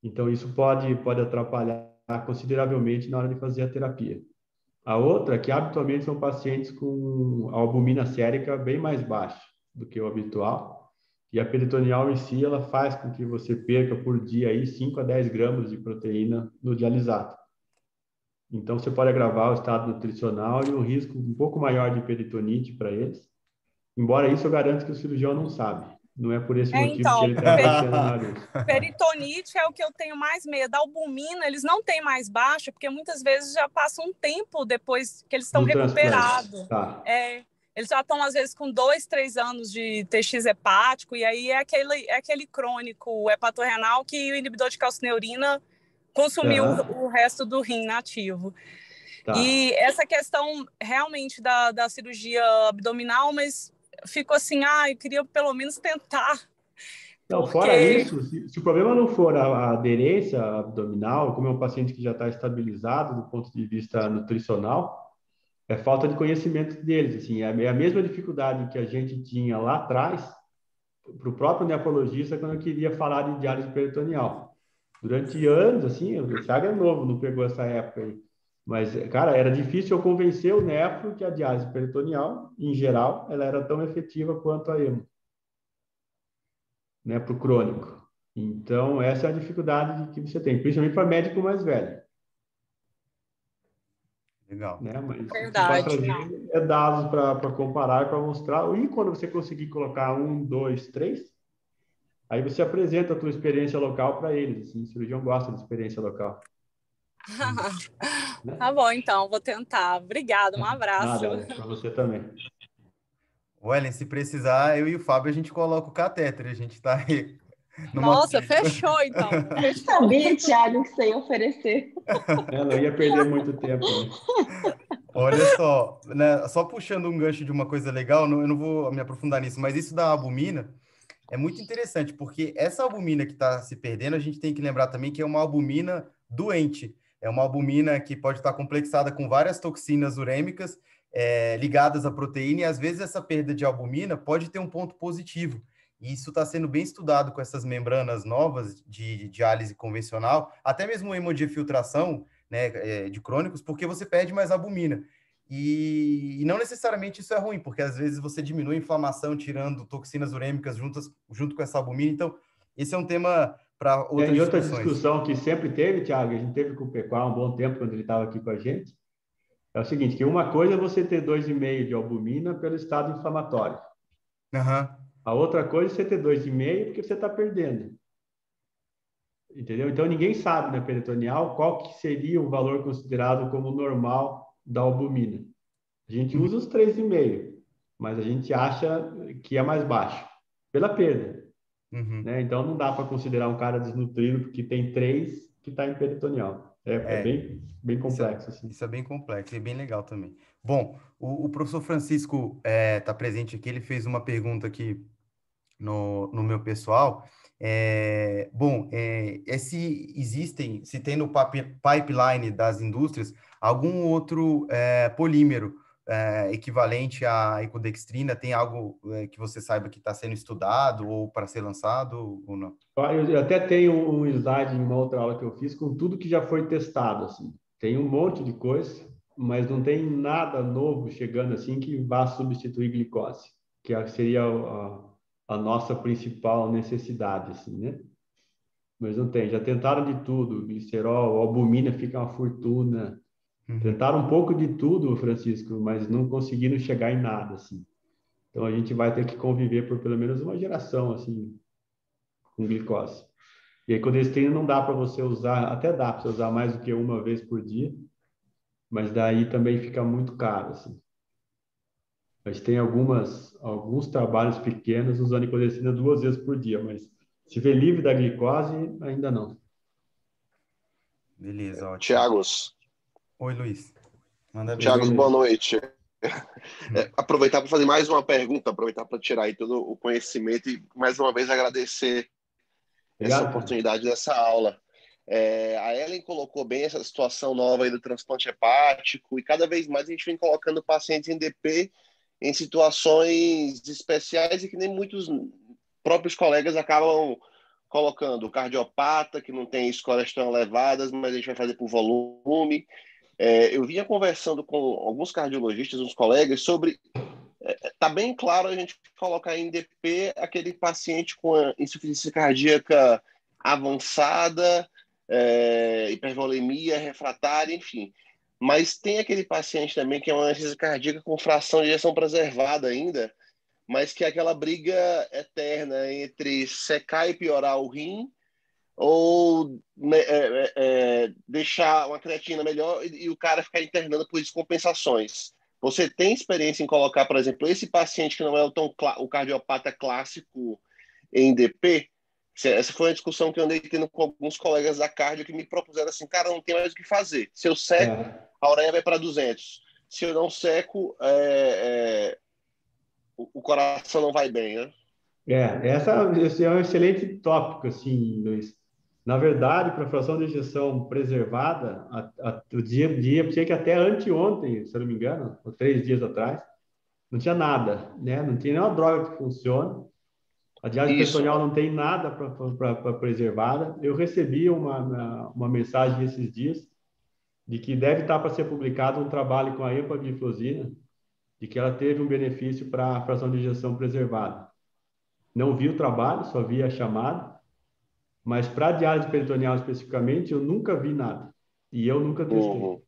Então, isso pode atrapalhar consideravelmente na hora de fazer a terapia. A outra é que, habitualmente, são pacientes com a albumina sérica bem mais baixa do que o habitual. E a peritoneal em si, ela faz com que você perca por dia aí 5 a 10 gramas de proteína no dialisato. Então, você pode agravar o estado nutricional e um risco um pouco maior de peritonite para eles. Embora isso eu garanto que o cirurgião não sabe. Não é por esse motivo que ele está descendo o nariz. Peritonite é o que eu tenho mais medo. A albumina, eles não têm mais baixa, porque muitas vezes já passa um tempo depois que eles estão recuperados. Tá. Eles já estão, às vezes, com 2, 3 anos de TX hepático, e aí é aquele crônico hepatorrenal que o inibidor de calcineurina consumiu o resto do rim nativo. Tá. E essa questão realmente da cirurgia abdominal, mas fico assim, eu queria pelo menos tentar. Não, fora isso, se o problema não for a aderência abdominal, como é um paciente que já está estabilizado do ponto de vista nutricional, é falta de conhecimento deles. Assim, é a mesma dificuldade que a gente tinha lá atrás para o próprio nefrologista quando eu queria falar de diálise peritoneal. Durante anos, assim, o Thiago é novo, não pegou essa época aí. Mas, cara, era difícil eu convencer o nefro que a diálise peritoneal, em geral, ela era tão efetiva quanto a hemo, né, para o crônico. Então, essa é a dificuldade que você tem, principalmente para médico mais velho. Legal. Né? Mas Verdade. é dados para comparar, para mostrar. E quando você conseguir colocar 1, 2, 3, aí você apresenta a tua experiência local para eles. Assim, o cirurgião gosta de experiência local. Né? Tá bom, então, vou tentar. Obrigada, um abraço. Nada, para você também. Ellen, se precisar, eu e o Fábio, a gente coloca o catéter. A gente está aí. Nossa, fechou, então. Fechou. Sabia, Thiago, que você ia oferecer. Não ia perder muito tempo. Né? Olha só, né, só puxando um gancho de uma coisa legal, eu não vou me aprofundar nisso, mas isso da albumina é muito interessante, porque essa albumina que está se perdendo, a gente tem que lembrar também que é uma albumina doente. É uma albumina que pode estar complexada com várias toxinas urêmicas ligadas à proteína, e às vezes essa perda de albumina pode ter um ponto positivo. E isso está sendo bem estudado com essas membranas novas de diálise convencional, até mesmo hemodiafiltração, né, de crônicos, porque você perde mais albumina. E não necessariamente isso é ruim, porque às vezes você diminui a inflamação tirando toxinas urêmicas junto com essa albumina. Então, esse é um tema para outras outra discussões. Discussão que sempre teve, Thiago, a gente teve com o Pecuá há um bom tempo, quando ele estava aqui com a gente, é o seguinte, que uma coisa é você ter 2,5 de albumina pelo estado inflamatório. Uhum. A outra coisa é você ter 2,5 porque você está perdendo. Entendeu? Então, ninguém sabe na peritoneal qual que seria o valor considerado como normal da albumina. A gente usa os 3,5, mas a gente acha que é mais baixo, pela perda. Né? Então, não dá para considerar um cara desnutrido porque tem 3 que está em peritoneal. É bem complexo. Assim. Isso é bem complexo e bem legal também. Bom, o professor Francisco está presente aqui, ele fez uma pergunta aqui no meu pessoal. Se tem no pipeline das indústrias algum outro polímero equivalente à ecodextrina, tem algo que você saiba que está sendo estudado ou para ser lançado ou não? Eu até tenho um slide em uma outra aula que eu fiz com tudo que já foi testado. Assim. Tem um monte de coisa, mas não tem nada novo chegando assim que vá substituir glicose, que seria a nossa principal necessidade, assim, né? Mas não tem. Já tentaram de tudo, glicerol, albumina fica uma fortuna. Tentaram um pouco de tudo, Francisco, mas não conseguiram chegar em nada, assim. Então a gente vai ter que conviver por pelo menos uma geração, assim, com glicose. E a ecodextrina não dá para você usar, até dá para você usar mais do que uma vez por dia, mas daí também fica muito caro, assim. Mas tem alguns trabalhos pequenos usando ecodextrina 2 vezes por dia, mas se vê livre da glicose, ainda não. Beleza, ótimo. Tiagos. Oi, Luiz. Manda ver. Tiagos, boa noite. Aproveitar para fazer mais uma pergunta, aproveitar para tirar aí todo o conhecimento e mais uma vez agradecer essa oportunidade dessa aula. A Ellen colocou bem essa situação nova aí do transplante hepático e cada vez mais a gente vem colocando pacientes em DP em situações especiais e que nem muitos próprios colegas acabam colocando. O cardiopata, que não tem escórias tão elevadas, mas a gente vai fazer por volume. Eu vinha conversando com alguns cardiologistas, uns colegas, sobre... Está bem claro a gente colocar em DP aquele paciente com insuficiência cardíaca avançada, hipervolemia, refratária, enfim. Mas tem aquele paciente também que é uma insuficiência cardíaca com fração de ejeção preservada ainda, mas que é aquela briga eterna entre secar e piorar o rim ou deixar uma creatina melhor e o cara ficar internando por descompensações. Você tem experiência em colocar, por exemplo, esse paciente que não é o cardiopata clássico em DP? Essa foi uma discussão que eu andei tendo com alguns colegas da cardio que me propuseram assim, cara, não tem mais o que fazer. Se eu seco, a ureia vai para 200. Se eu não seco, o coração não vai bem, né? Esse é um excelente tópico, assim, Luiz. Na verdade, para fração de ejeção preservada, o dia tinha que até anteontem, se eu não me engano, ou 3 dias atrás, não tinha nada, né? Não tinha nenhuma droga que funcione. A diálise peritoneal não tem nada para preservada. Eu recebi uma mensagem esses dias de que deve estar para ser publicado um trabalho com a empagliflozina, de que ela teve um benefício para a fração de ejeção preservada. Não vi o trabalho, só vi a chamada, mas para a diálise peritoneal especificamente, eu nunca vi nada. E eu nunca testei.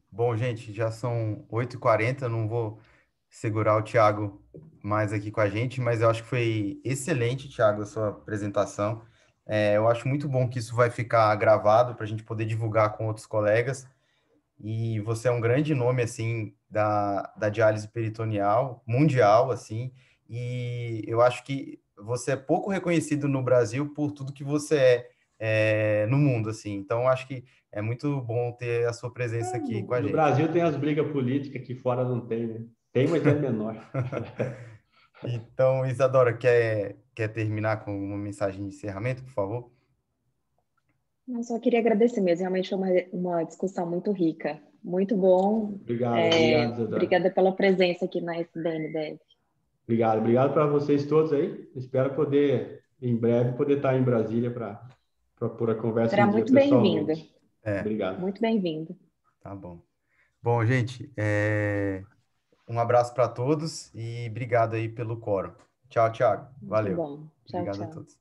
Bom, gente, já são 8h40, não vou segurar o Thiago mais aqui com a gente, mas eu acho que foi excelente, Thiago, a sua apresentação. Eu acho muito bom que isso vai ficar gravado para a gente poder divulgar com outros colegas. E você é um grande nome, assim, da diálise peritoneal, mundial, assim, e eu acho que você é pouco reconhecido no Brasil por tudo que você no mundo, assim. Então, acho que é muito bom ter a sua presença aqui com a gente. No Brasil tem as brigas políticas que fora não tem, né? Tem, mas é menor. Então, Isadora, quer terminar com uma mensagem de encerramento, por favor? Eu só queria agradecer mesmo, realmente foi uma discussão muito rica, muito bom. Obrigado, Isadora. Obrigada pela presença aqui na SBNDF. Obrigado para vocês todos aí. Espero poder, em breve, estar em Brasília para pôr a conversa Será em dia muito bem-vindo. pessoalmente. Obrigado. Muito bem-vindo. Tá bom. Bom, gente, um abraço para todos e obrigado aí pelo quórum. Tchau, Thiago. Valeu. Muito bom. Tchau, Obrigado tchau. a todos.